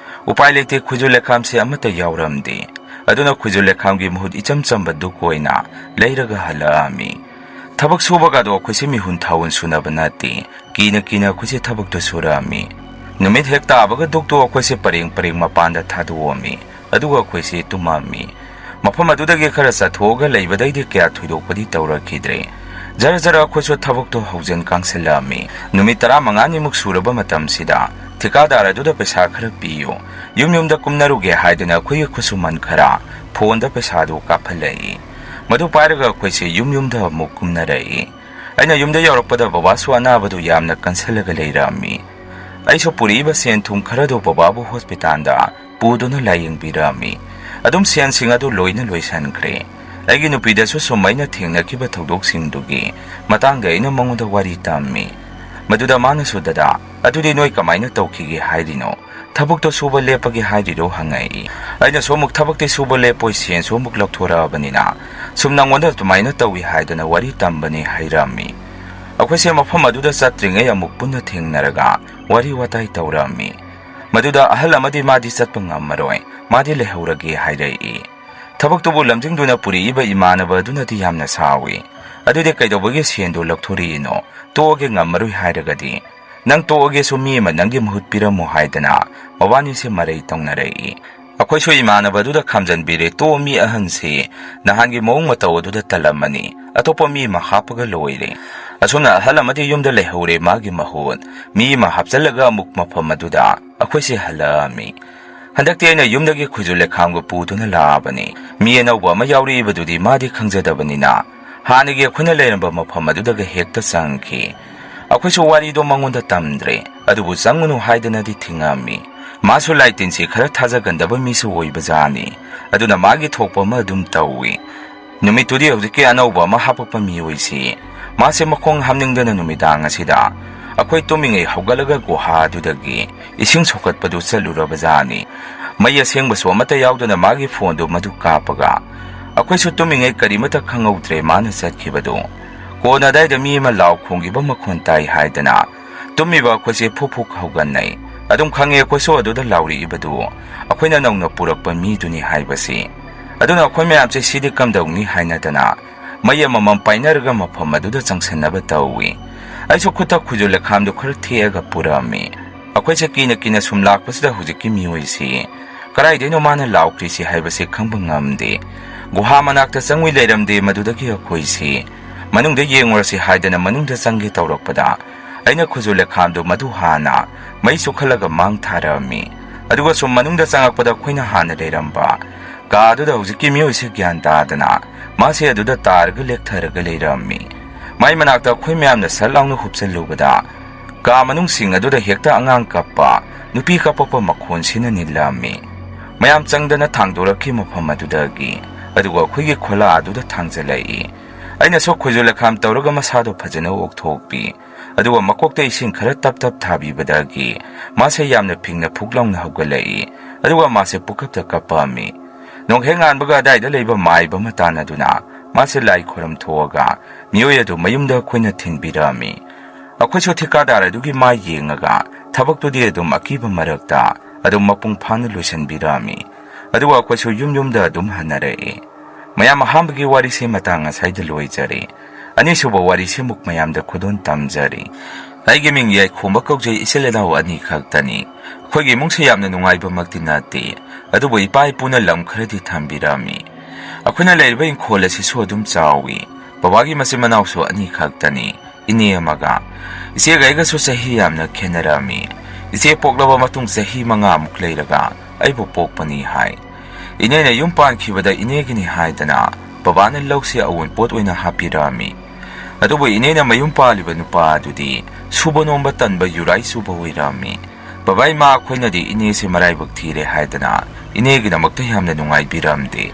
S2: ꯎꯄꯥꯏ ꯂꯩꯇꯦ ꯈꯣꯏꯖꯨ ꯂꯩꯈꯥꯝꯁꯦ ꯑꯃꯠꯇ ꯌꯥꯎꯔꯝꯗꯦ ꯑꯗꯨꯅ ꯈꯣꯏꯖꯨ ꯂꯩꯈꯥꯝꯒꯤ ꯃꯍꯨꯠ ꯏꯆꯝ ꯆꯝꯕ ꯗꯨꯛ ꯑꯣꯏꯅ ꯂꯩꯔꯒ ꯍꯜꯂꯛꯑꯝꯃꯤ ꯊꯕꯛ ꯁꯨꯕꯒꯗꯣ ꯑꯩꯈꯣꯏꯁꯦ ꯃꯤꯍꯨꯟ ꯊꯥꯍꯨꯟ ꯁꯨꯅꯕ ꯅꯠꯇꯦ ꯀꯤꯅ ꯑꯩꯈꯣꯏꯁꯦ ꯊꯕꯛꯇꯣ ꯁꯨꯔꯛꯑꯝꯃꯤ ꯅꯨꯃꯤꯠ ꯍꯦꯛ ꯇꯥꯕꯒ ꯗꯨꯛꯇꯣ ꯑꯩꯈꯣꯏꯁꯦ ꯄꯔꯦꯡ ꯃꯄꯥꯟꯗ ꯊꯥꯗꯣꯛꯑꯝꯃꯤ ꯑꯗꯨꯒ ꯑꯩꯈꯣꯏꯁꯦ ꯇꯨꯝꯃꯝꯃꯤ ꯃꯐꯝ ꯑꯗꯨꯗꯒꯤ ꯈꯔ ꯆꯠꯊꯣꯛꯑꯒ ꯂꯩꯕꯗꯩꯗꯤ ꯀꯌꯥ ꯊꯣꯏꯗꯣꯛꯄꯗꯤ ꯇꯧꯔꯛꯈꯤꯗ꯭ꯔꯦ ꯖꯔ ꯑꯩꯈꯣꯏꯁꯨ ꯊꯕꯛꯇꯣ ꯍꯧꯖꯤꯟ ꯀꯥꯡꯁꯤꯜꯂꯛꯑꯝꯃꯤ ꯅꯨꯃꯤꯠ 15ꯅꯤꯃꯨꯛ ꯁꯨꯔꯕ ꯃꯇꯝꯁꯤꯗ ꯊꯤꯀꯥꯗꯥꯔ ꯑꯗꯨꯗ ꯄꯩꯁꯥ ꯈꯔ ꯄꯤꯌꯨ ꯌꯨꯝꯗ ꯀꯨꯝꯅꯔꯨꯒꯦ ꯍꯥꯏꯗꯨꯅ ꯑꯩꯈꯣꯏꯒꯤ ꯈꯨꯠꯁꯨꯃꯟ ꯈꯔ ꯐꯣꯟꯗ ꯄꯩꯁꯥꯗꯨ ꯀꯥꯞꯍꯜꯂꯛꯏ ꯃꯗꯨ ꯄꯥꯏꯔꯒ ꯑꯩꯈꯣꯏꯁꯦ ꯌꯨꯝꯗ ꯑꯃꯨꯛ ꯀꯨꯝꯅꯔꯛꯏ ꯑꯩꯅ ꯌꯨꯝꯗ ꯌꯧꯔꯛꯄꯗ ꯕꯕꯥꯁꯨ ꯑꯅꯥꯕꯗꯨ ꯌꯥꯝꯅ ꯀꯟꯁꯤꯜꯂꯒ ꯂꯩꯔꯝꯃꯤ ꯑꯩꯁꯨ ꯄꯨꯔꯛꯏꯕ ꯁꯦꯟ ꯊꯨꯝ ꯈꯔꯗꯨ ꯕꯕꯥꯕꯨ ꯍꯣꯁꯄꯤꯇꯥꯜꯗ ꯄꯨꯗꯨꯅ ꯂꯥꯌꯦꯡꯕꯤꯔꯝꯃꯤ ꯑꯗꯨꯝ ꯁꯦꯟꯁꯤꯡ ꯑꯗꯨ ꯂꯣꯏꯅ ꯂꯣꯏꯁꯟꯈ꯭ꯔꯦ ꯑꯩꯒꯤ ꯅꯨꯄꯤꯗꯁꯨ ꯁꯨꯝ ꯑꯩꯅ ꯊꯦꯡꯅꯈꯤꯕ ꯊꯧꯗꯣꯛꯁꯤꯡꯗꯨꯒꯤ ꯃꯇꯥꯡꯗ ꯑꯩꯅ ꯃꯉꯣꯟꯗ ꯋꯥꯔꯤ ꯇꯝꯃꯤ ꯃꯗꯨꯗ ꯃꯥꯅꯁꯨ ꯗꯗꯥ ꯑꯗꯨꯗꯤ ꯅꯣꯏ ꯀꯃꯥꯏꯅ ꯇꯧꯈꯤꯒꯦ ꯍꯥꯏꯔꯤꯅꯣ ꯊꯕꯛꯇꯣ ꯁꯨꯕ ꯂꯦꯞꯄꯒꯦ ꯍꯥꯏꯔꯤꯔꯣ ꯍꯪꯉꯛꯏ ꯑꯩꯅꯁꯨ ꯑꯃꯨꯛ ꯊꯕꯛꯇꯤ ꯁꯨꯕ ꯂꯦꯞꯄꯣꯏ ꯁꯦꯟꯁꯨ ꯑꯃꯨꯛ ꯂꯧꯊꯣꯔꯛꯑꯕꯅꯤꯅ ꯁꯨꯝ ꯅꯪꯉꯣꯟꯗ ꯑꯗꯨꯃꯥꯏꯅ ꯇꯧꯏ ꯍꯥꯏꯗꯅ ꯋꯥꯔꯤ ꯇꯝꯕꯅꯤ ꯍꯥꯏꯔꯝꯃꯤ ꯑꯩꯈꯣꯏꯁꯦ ꯃꯐꯝ ꯑꯗꯨꯗ ꯆꯠꯇ꯭ꯔꯤꯉꯩ ꯑꯃꯨꯛ ꯄꯨꯟꯅ ꯊꯦꯡꯅꯔꯒ ꯋꯥꯔꯤ ꯋꯥꯇꯥꯏ ꯇꯧꯔꯝꯃꯤ ꯃꯗꯨꯗ ꯑꯍꯜ ꯑꯃꯗꯤ ꯃꯥꯗꯤ ꯆꯠꯄ ꯉꯝꯃꯔꯣꯏ ꯃꯥꯗꯤ ꯂꯩꯍꯧꯔꯒꯦ ꯍꯥꯏꯔꯛꯏ ꯊꯕꯛꯇꯨꯕꯨ ꯂꯝꯖꯤꯡꯗꯨꯅ ꯄꯨꯔꯛꯏꯕ ꯏꯃꯥꯟꯅꯕ ꯑꯗꯨꯅꯗꯤ ꯌꯥꯝꯅ ꯁꯥꯎꯏ ꯑꯗꯨꯗꯤ ꯀꯩꯗꯧꯕꯒꯤ ꯁꯦꯟꯗꯣ ꯂꯧꯊꯣꯔꯛꯏꯅꯣ ꯇꯣꯛꯑꯒꯦ ꯉꯝꯃꯔꯣꯏ ꯍꯥꯏꯔꯒꯗꯤ ꯅꯪ ꯇꯣꯛꯑꯒꯦꯁꯨ ꯃꯤ ꯑꯃ ꯅꯪꯒꯤ ꯃꯍꯨꯠ ꯄꯤꯔꯝꯃꯣ ꯍꯥꯏꯗꯅ ꯃꯕꯥꯅꯤꯁꯦ ꯃꯔꯩ ꯇꯧꯅꯔꯛꯏ ꯑꯩꯈꯣꯏꯁꯨ ꯏꯃꯥꯟꯅꯕ ꯑꯗꯨꯗ ꯈꯥꯝꯖꯟꯕꯤꯔꯦ ꯇꯣ ꯃꯤ ꯑꯍꯟꯁꯤ ꯅꯍꯥꯟꯒꯤ ꯃꯑꯣꯡ ꯃꯇꯧ ꯑꯗꯨꯗ ꯇꯜꯂꯝꯃꯅꯤ ꯑꯇꯣꯞꯄ ꯃꯤ ꯑꯃ ꯍꯥꯞꯄꯒ ꯂꯣꯏꯔꯦ ꯑꯁꯨꯝꯅ ꯑꯍꯜ ꯑꯃꯗꯤ ꯌꯨꯝꯗ ꯂꯩꯍꯧꯔꯦ ꯃꯥꯒꯤ ꯃꯍꯨꯠ ꯃꯤ ꯑꯃ ꯍꯥꯞꯆꯜꯂꯒ ꯑꯃꯨꯛ ꯃꯐꯝ ꯑꯗꯨꯗ ꯑꯩꯈꯣꯏꯁꯦ ꯍꯜꯂꯛꯑꯝꯃꯤ ꯍꯟꯗꯛꯇꯤ ꯑꯩꯅ ꯌꯨꯝꯗꯒꯤ ꯈꯣꯏꯖꯨ ꯂꯩꯈꯥꯝꯒ ꯄꯨꯗꯨꯅ ꯂꯥꯛꯑꯕꯅꯤ ꯃꯤ ꯑꯅꯧꯕ ꯑꯃ ꯌꯥꯎꯔꯛꯏꯕꯗꯨꯗꯤ ꯃꯥꯗꯤ ꯈꯪꯖꯗꯕꯅꯤꯅ ꯍꯥꯟꯅꯒꯤ ꯑꯩꯈꯣꯏꯅ ꯂꯩꯔꯝꯕ ꯃꯐꯝ ꯑꯗꯨꯗꯒ ꯍꯦꯛꯇ ꯆꯪꯈꯤ ꯑꯩꯈꯣꯏꯁꯨ ꯋꯥꯔꯤꯗꯣ ꯃꯉꯣꯟꯗ ꯇꯝꯗ꯭ꯔꯦ ꯑꯗꯨꯕꯨ ꯆꯪꯉꯨꯅꯨ ꯍꯥꯏꯗꯅꯗꯤ ꯊꯤꯡꯉꯝꯃꯤ ꯃꯥꯁꯨ ꯂꯥꯏꯇꯤꯟꯁꯤ ꯈꯔ ꯊꯥꯖꯒꯟꯗꯕ ꯃꯤꯁꯨ ꯑꯣꯏꯕꯖꯥꯠꯅꯤ ꯑꯗꯨꯅ ꯃꯥꯒꯤ ꯊꯣꯛꯄ ꯑꯃ ꯑꯗꯨꯝ ꯇꯧꯏ ꯅꯨꯃꯤꯠꯇꯨꯗꯤ ꯍꯧꯖꯤꯛꯀꯤ ꯑꯅꯧꯕ ꯑꯃ ꯍꯥꯞꯄꯛꯄ ꯃꯤꯑꯣꯏꯁꯤ ꯃꯥꯁꯦ ꯃꯈꯣꯡ ꯍꯥꯝꯅꯤꯡꯗꯅ ꯅꯨꯃꯤꯗꯥꯡ ꯑꯁꯤꯗ ꯑꯩꯈꯣꯏ ꯇꯨꯝꯃꯤꯉꯩ ꯍꯧꯒꯠꯂꯒ ꯒꯨꯍꯥ ꯑꯗꯨꯗꯒꯤ ꯏꯁꯤꯡ ꯁꯣꯛꯀꯠꯄꯗꯨ ꯆꯠꯂꯨꯔꯕꯖꯥꯠꯅꯤ ꯃꯩ ꯑꯁꯦꯡꯕꯁꯨ ꯑꯃꯠꯇ ꯌꯥꯎꯗꯅ ꯃꯥꯒꯤ ꯐꯣꯟꯗꯨ ꯃꯗꯨ ꯀꯥꯞꯄꯒ ꯑꯩꯈꯣꯏꯁꯨ ꯇꯨꯝꯃꯤꯉꯩ ꯀꯔꯤꯃꯠꯇ ꯈꯪꯍꯧꯗ꯭ꯔꯦ ꯃꯥꯅ ꯆꯠꯈꯤꯕꯗꯨ ꯀꯣꯟꯅ ꯑꯗꯥꯏꯗ ꯃꯤ ꯑꯃ ꯂꯥꯎ ꯈꯣꯡꯈꯤꯕ ꯃꯈꯣꯟ ꯇꯥꯏ ꯍꯥꯏꯗꯅ ꯇꯨꯝꯃꯤꯕ ꯑꯩꯈꯣꯏꯁꯦ ꯐꯨꯛ ꯍꯧꯒꯠꯅꯩ ꯑꯗꯨꯝ ꯈꯪꯉꯦ ꯑꯩꯈꯣꯏꯁꯨ ꯑꯗꯨꯗ ꯂꯥꯎꯔꯛꯏꯕꯗꯨ ꯑꯩꯈꯣꯏꯅ ꯅꯧꯅ ꯄꯨꯔꯛꯄ ꯃꯤꯗꯨꯅꯤ ꯍꯥꯏꯕꯁꯤ ꯑꯗꯨꯅ ꯑꯩꯈꯣꯏ ꯃꯌꯥꯝꯁꯦ ꯁꯤꯗꯤ ꯀꯝꯗꯧꯅꯤ ꯍꯥꯏꯅꯗꯅ ꯃꯩ ꯑꯃꯃꯝ ꯄꯥꯏꯅꯔꯒ ꯃꯐꯝ ꯑꯗꯨꯗ ꯆꯪꯁꯤꯟꯅꯕ ꯇꯧꯏ ꯑꯩꯁꯨ ꯈꯨꯠꯇ ꯈꯣꯏꯖꯨ ꯂꯩꯈꯥꯝꯗꯨ ꯈꯔ ꯊꯦꯛꯑꯒ ꯄꯨꯔꯛꯑꯝꯃꯤ ꯑꯩꯈꯣꯏꯁꯦ ꯀꯤꯅ ꯁꯨꯝ ꯂꯥꯛꯄꯁꯤꯗ ꯍꯧꯖꯤꯛꯀꯤ ꯃꯤꯑꯣꯏꯁꯤ ꯀꯗꯥꯏꯗꯩꯅꯣ ꯃꯥꯅ ꯂꯥꯎꯈ꯭ꯔꯤꯁꯤ ꯍꯥꯏꯕꯁꯤ ꯈꯪꯕ ꯉꯝꯗꯦ ꯒꯨꯍꯥ ꯃꯅꯥꯛꯇ ꯆꯪꯉꯨꯏ ꯂꯩꯔꯝꯗꯦ ꯃꯗꯨꯗꯒꯤ ꯑꯩꯈꯣꯏꯁꯤ ꯃꯅꯨꯡꯗ ꯌꯦꯡꯉꯨꯔꯁꯤ ꯍꯥꯏꯗꯅ ꯃꯅꯨꯡꯗ ꯆꯪꯒꯦ ꯇꯧꯔꯛꯄꯗ ꯑꯩꯅ ꯈꯣꯏꯖꯨ ꯂꯩꯈꯥꯝꯗꯨ ꯃꯗꯨ ꯍꯥꯟꯅ ꯃꯩ ꯆꯨꯈꯠꯂꯒ ꯃꯥꯡ ꯊꯥꯔꯝꯃꯤ ꯑꯗꯨꯒ ꯁꯨꯝ ꯃꯅꯨꯡꯗ ꯆꯪꯉꯛꯄꯗ ꯑꯩꯈꯣꯏꯅ ꯍꯥꯟꯅ ꯂꯩꯔꯝꯕ ꯀꯥ ꯑꯗꯨꯗ ꯍꯧꯖꯤꯛꯀꯤ ꯃꯤꯑꯣꯏꯁꯤ ꯒ꯭ꯌꯥꯟ ꯇꯥꯗꯅ ꯃꯥꯁꯦ ꯑꯗꯨꯗ ꯇꯥꯔꯒ ꯂꯦꯛꯊꯔꯒ ꯂꯩꯔꯝꯃꯤ ꯃꯥꯏ ꯃꯅꯥꯛꯇ ꯑꯩꯈꯣꯏ ꯃꯌꯥꯝꯅ ꯁꯠ ꯂꯥꯎꯅ ꯍꯨꯞꯆꯜꯂꯨꯕꯗ ꯀꯥ ꯃꯅꯨꯡꯁꯤꯡ ꯑꯗꯨꯗ ꯍꯦꯛꯇ ꯑꯉꯥꯡ ꯀꯞꯄ ꯅꯨꯄꯤ ꯀꯞꯄꯛꯄ ꯃꯈꯣꯟꯁꯤꯅ ꯅꯤꯜꯂꯝꯃꯤ ꯃꯌꯥꯝ ꯆꯪꯗꯅ ꯊꯥꯡꯗꯣꯔꯛꯈꯤ ꯃꯐꯝ ꯑꯗꯨꯗꯒꯤ ꯑꯗꯨꯒ ꯑꯩꯈꯣꯏꯒꯤ ꯈꯣꯂꯥ ꯑꯗꯨꯗ ꯊꯥꯡꯖꯜꯂꯛꯏ ꯑꯩꯅꯁꯨ ꯈꯣꯏꯖꯨ ꯂꯩꯈꯥꯝ ꯇꯧꯔꯒ ꯃꯁꯥꯗꯣ ꯐꯖꯅ ꯑꯣꯛꯊꯣꯛꯄꯤ ꯑꯗꯨꯒ ꯃꯀꯣꯛꯇ ꯏꯁꯤꯡ ꯈꯔ ꯇꯞ ꯊꯥꯕꯤꯕꯗꯒꯤ ꯃꯥꯁꯦ ꯌꯥꯝꯅ ꯐꯤꯡꯅ ꯐꯨꯛ ꯂꯥꯎꯅ ꯍꯧꯒꯠꯂꯛꯏ ꯑꯗꯨꯒ ꯃꯥꯁꯦ ꯄꯨꯀꯞꯇ ꯀꯞꯄꯝꯃꯤ ꯅꯣꯡꯍꯦꯛ ꯉꯥꯟꯕꯒ ꯑꯗꯥꯏꯗ ꯂꯩꯕ ꯃꯥꯏꯕ ꯑꯃ ꯇꯥꯟꯅꯗꯨꯅ ꯃꯥꯁꯦ ꯂꯥꯏ ꯈꯣꯏꯔꯝ ꯊꯣꯛꯑꯒ ꯃꯤꯑꯣꯏ ꯑꯗꯨ ꯃꯌꯨꯝꯗ ꯑꯩꯈꯣꯏꯅ ꯊꯤꯟꯕꯤꯔꯝꯃꯤ ꯑꯩꯈꯣꯏꯁꯨ ꯊꯤꯀꯥꯗꯥꯔ ꯑꯗꯨꯒꯤ ꯃꯥ ꯌꯦꯡꯉꯒ ꯊꯕꯛꯇꯨꯗꯤ ꯑꯗꯨꯝ ꯑꯀꯤꯕ ꯃꯔꯛꯇ ꯑꯗꯨꯝ ꯃꯄꯨꯡ ꯐꯥꯅ ꯂꯣꯏꯁꯤꯟꯕꯤꯔꯝꯃꯤ ꯑꯗꯨꯒ ꯑꯩꯈꯣꯏꯁꯨ ꯌꯨꯝꯗ ꯑꯗꯨꯝ ꯍꯟꯅꯔꯛꯏ ꯃꯌꯥꯝ ꯑꯍꯥꯟꯕꯒꯤ ꯋꯥꯔꯤꯁꯤ ꯃꯇꯥꯡ ꯉꯁꯥꯏꯗ ꯂꯣꯏꯖꯔꯤ ꯑꯅꯤꯁꯨꯕ ꯋꯥꯔꯤꯁꯤꯃꯨꯛ ꯃꯌꯥꯝꯗ ꯈꯨꯗꯣꯟ ꯇꯝꯖꯔꯤ ꯑꯩꯒꯤ ꯃꯤꯡ ꯌꯥꯏꯈꯣꯝꯕ ꯀꯧꯖꯩ ꯏꯆꯤꯜ ꯏꯅꯥꯎ ꯑꯅꯤ ꯈꯛꯇꯅꯤ ꯑꯩꯈꯣꯏꯒꯤ ꯏꯃꯨꯡꯁꯤ ꯌꯥꯝꯅ ꯅꯨꯡꯉꯥꯏꯕꯃꯛꯇꯤ ꯅꯠꯇꯦ ꯑꯗꯨꯕꯨ ꯏꯄꯥ ꯏꯄꯨꯅ ꯂꯝ ꯈꯔꯗꯤ ꯊꯝꯕꯤꯔꯝꯃꯤ ꯑꯩꯈꯣꯏꯅ ꯂꯩꯔꯤꯕ ꯏꯪꯈꯣꯜ ꯑꯁꯤꯁꯨ ꯑꯗꯨꯝ ꯆꯥꯎꯏ ꯕꯕꯥꯒꯤ ꯃꯆꯤꯟ ꯃꯅꯥꯎꯁꯨ ꯑꯅꯤ ꯈꯛꯇꯅꯤ ꯏꯅꯦ ꯑꯃꯒ ꯏꯆꯦꯒ ꯑꯩꯒꯁꯨ ꯆꯍꯤ ꯌꯥꯝꯅ ꯈꯦꯟꯅꯔꯝꯃꯤ ꯏꯆꯦ ꯄꯣꯛꯂꯕ ꯃꯇꯨꯡ ꯆꯍꯤ 5 ꯂꯩꯔꯒ ꯑꯩꯕꯨ ꯄꯣꯛꯄꯅꯤ ꯍꯥꯏ ꯏꯅꯦꯅ ꯌꯨꯝ ꯄꯥꯟꯈꯤꯕꯗ ꯏꯅꯦꯒꯤꯅꯤ ꯍꯥꯏꯗꯅ ꯕꯕꯥꯅ ꯂꯧꯁꯤ ꯑꯑꯣꯟꯄꯣꯠ ꯑꯣꯏꯅ ꯍꯥꯞꯄꯤꯔꯝꯃꯤ ꯑꯗꯨꯕꯨ ꯏꯅꯦꯅ ꯃꯌꯨꯝ ꯄꯥꯜꯂꯤꯕ ꯅꯨꯄꯥ ꯑꯗꯨꯗꯤ ꯁꯨꯕ ꯅꯣꯝꯕ ꯇꯟꯕ ꯌꯨꯔꯥꯏ ꯆꯨꯕ ꯑꯣꯏꯔꯝꯃꯤ ꯕꯕꯥ ꯏꯃꯥ ꯑꯩꯈꯣꯏꯅꯗꯤ ꯏꯅꯦꯁꯤ ꯃꯔꯥꯏꯕꯛ ꯊꯤꯔꯦ ꯍꯥꯏꯗꯅ ꯏꯅꯦꯒꯤꯗꯃꯛꯇ ꯌꯥꯝꯅ ꯅꯨꯡꯉꯥꯏꯕꯤꯔꯝꯗꯦ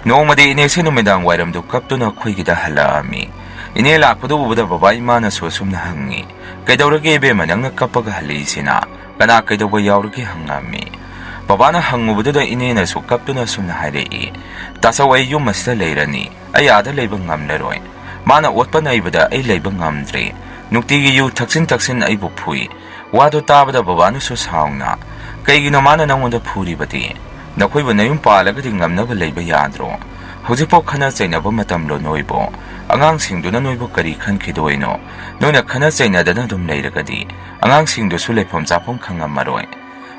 S2: ꯅꯣꯡꯃꯗꯤ ꯏꯅꯦꯁꯤ ꯅꯨꯃꯤꯗꯥꯡ ꯋꯥꯏꯔꯝꯗꯨ ꯀꯞꯇꯨꯅ ꯑꯩꯈꯣꯏꯒꯤꯗ ꯍꯜꯂꯛꯑꯝꯃꯤ ꯏꯅꯦ ꯂꯥꯛꯄꯗꯨ ꯎꯕꯗ ꯕꯕꯥ ꯏꯃꯥꯅꯁꯨ ꯑꯁꯨꯝꯅ ꯍꯪꯉꯤ ꯀꯩꯗꯧꯔꯒꯦ ꯏꯕꯦꯝꯃ ꯅꯪꯅ ꯀꯞꯄꯒ ꯍꯜꯂꯛꯏꯁꯤꯅ ꯀꯅꯥ ꯀꯩꯗꯧꯕ ꯌꯥꯎꯔꯒꯦ ꯍꯪꯉꯝꯃꯤ Babana hangubudada inena su kaptuna sumna hairei. Tasaw ay yum masita leirani. Ay ada leibang ngamlaroi. Mana otpa naibada ay leibang ngamdre. Nuktigi yu taksin ay bupui. Wado tabada babana su saungna. Kaygino mana nangonda puri bati. Nakoy ba na yung palagadi ngamnaba leiba yadro. Hujipok kana zainaba matamlo noibo. Angang singdo na noibo kari kan kidoino. Noina kana zainada na dum leiragadi. Angang singdo su leipom zapong kangamaroi.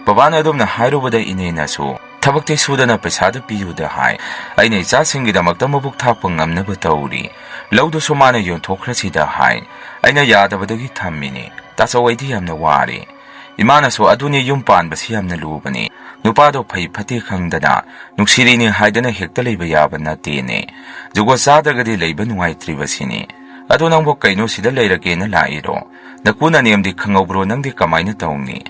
S2: Babana dum na hairubada inena su. Tabakti suda na pesada piyuda hai. Ay na isa singidamagda mabuk tapang ngamnaba tauri. Laudo su mana yung tokrasida hai. Ay na yadabadagi tammini. Tasaway di yam na wari. Imana su aduni yung panbasi yam na lubani. Nupado pay pati kangdana, nuksirini haidana hekta leiba yaban na tine. Jugo sadragadi leiba nungay tribasini. Ado nang bukay no sida leirage na lairo. Nakuna niyam di kangobro nang di kamay na taongni.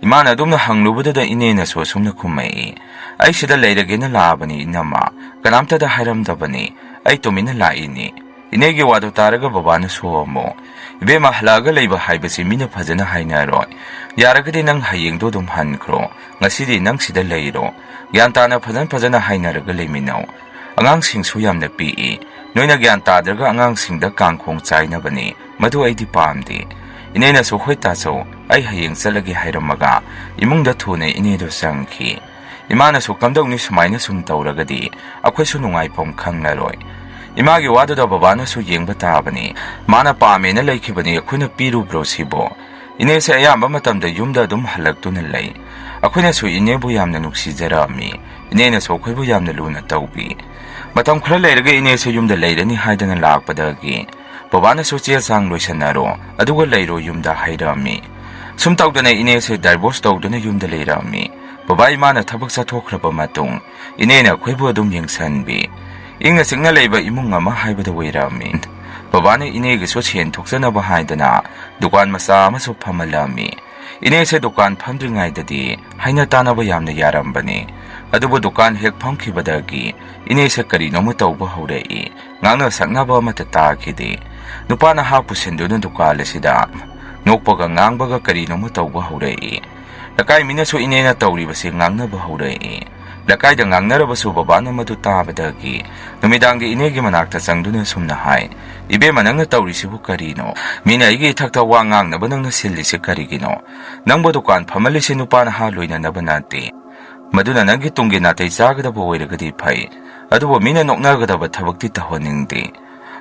S2: Imana dum na hanglubada da ine na susum na kumay. Ay sida leirage na labani inama, kanamta da hiram dabani, ay tumin na laini. Inegi wado taraga baba na suwa mo. Ibe mahalaga leiba haibasi mina pazana hainaroy. Yaragadi nang hayeng do dum hankro. Ngasidi nang sida leiro. Gyantana pazana hainaraga leiminaw. Angang sing suyam na pii. Noy na gyantadraga angang sing da kangkong chay na bani. Madu ay di paamdi. Inay na suhoy taso ay hayeng salagi hairamaga. Imong da tunay inido sangki. Imana sukamdaw ni sumay na sumtawragadi. Ako'y sunungay pong kang naroy. Imagi wado da baba na su yengba tabani. Mana paame na laikibani ako'y na piru bro sibo. Ine sa ayamba matamda yumda dum halagto na lay. Ako'y na su ine bu yam na nuksijarami. Ine na su ako'y bu yam na luna tawbi. Matam kura layraga ine sa yumda layrani hayda na lakpadagi. Baba na su siya sang loy sanaro. Aduga layro yumda hayrami. Sumtawda na ine sa divorce tawda na yumda layrami. Baba ima na tabak sa tokraba matong. Ine na ako'y bu adum yung sanbi. Inga singna leiba imong nga mahaybada wairamin. Babana inegi so siyen toksana bahaydana, dukan masama so pamalami. Ine sa dukan pamdringay dadi, hayna tana bayam na yarambani. Adubo dukan hek pamkibadagi, ine sa karino mo tawba haurai, nga nga sakna ba matataki. Nupa na hapusin doon dukala sida, nukpaga ngang baga karino mo tawba haurai. Lakay mina so ine na tawri basi ngang na bahaurai. Lakay da ngang narabaso baba na matutabadagi, numidanggi inegi manakta sang duna sumnahay. Ibe manang natawri si bukarino, mina igi itaktawa ngang na banang nasili si karigino. Nang badukan pamalisin upa na haloy na nabanati. Maduna nang gitunggi natay sagada buhay na gadipay, aduwa mina noknagada ba tabagti tahoningdi.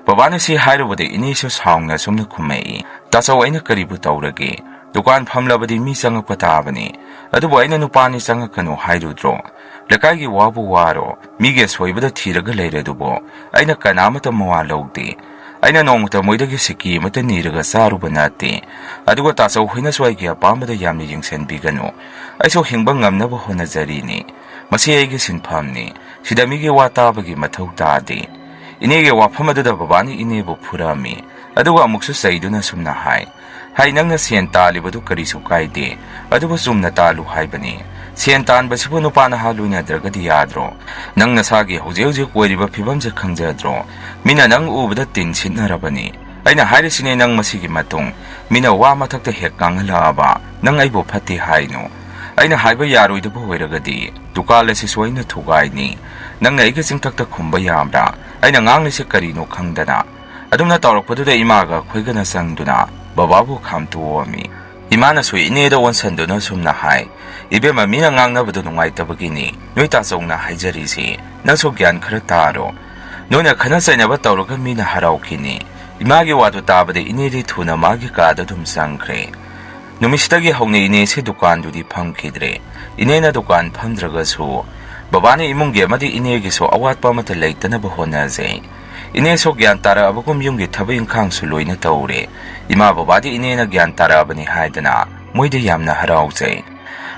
S2: Baba na si hairabada inisyo saong na sumna kumay, tasaway na karibu tawragi. Dukan pamlabadi mi sangak patabani, aduwa ay nanupani sangak kano hairudro. Lakaygi wabu waro, mige soybada tiraga layradubo, ay nakanamata mawalawdi. Ay nanongta mo'ydagi siki mata niraga saruba nati. Aduwa tasaw hinaswaygi apamada yamni yingsen bigano, ay so hingbang ngamnaba honazarini. Masiyaygi sinpamni, sidamigi watabagi mataw tadi. Inige wapamadada babani inebo purami, aduwa amukso saydo na sumnahay. Hay nang nasiyan talibado kariso kaydi, aduwa sumna talo haybani. Siyentaan ba sipo nupa na halo niya dragadi yadro. Nang nasagi hujay-hujay kwari ba pibam sa kangjadro. Mina nang ubada tinsin na rabani. Ay na hari sinay nang masigi matong. Mina wa matakta hekang halaba. Nang ay bo pati hayno. Ay na hay ba yaroy da buhay ragadi. Dukala si sway na tugay ni. Nang naigasing takta kumbayamra. Ay nangang si karino kang dana. Adum na tawag pa doon imaga kway ganasang duna. Bababo kam tuwami. Imana so ineda wansan do na sumnahay. Ibe mamina ngang na bado nungay tabagini. Noy tasong na hayjarisi. Nang so gyan karataro. Noy na kanasay na ba tawragan mina haraw kini. Imagi wato tabade iniri tuna magi kada dumsangkre. Numisitagi haw na inesi dukan do di pangkidre. Ine na dukan pamdraga so. Babani imong gemadi inegi so awat pa matalay na bahon na zay. Ine so gyan tara abakum yung gitabayong kang suloy na taure. Ima babadi ine na gyan tara abani haydana, mo'y dayam na haraw zay.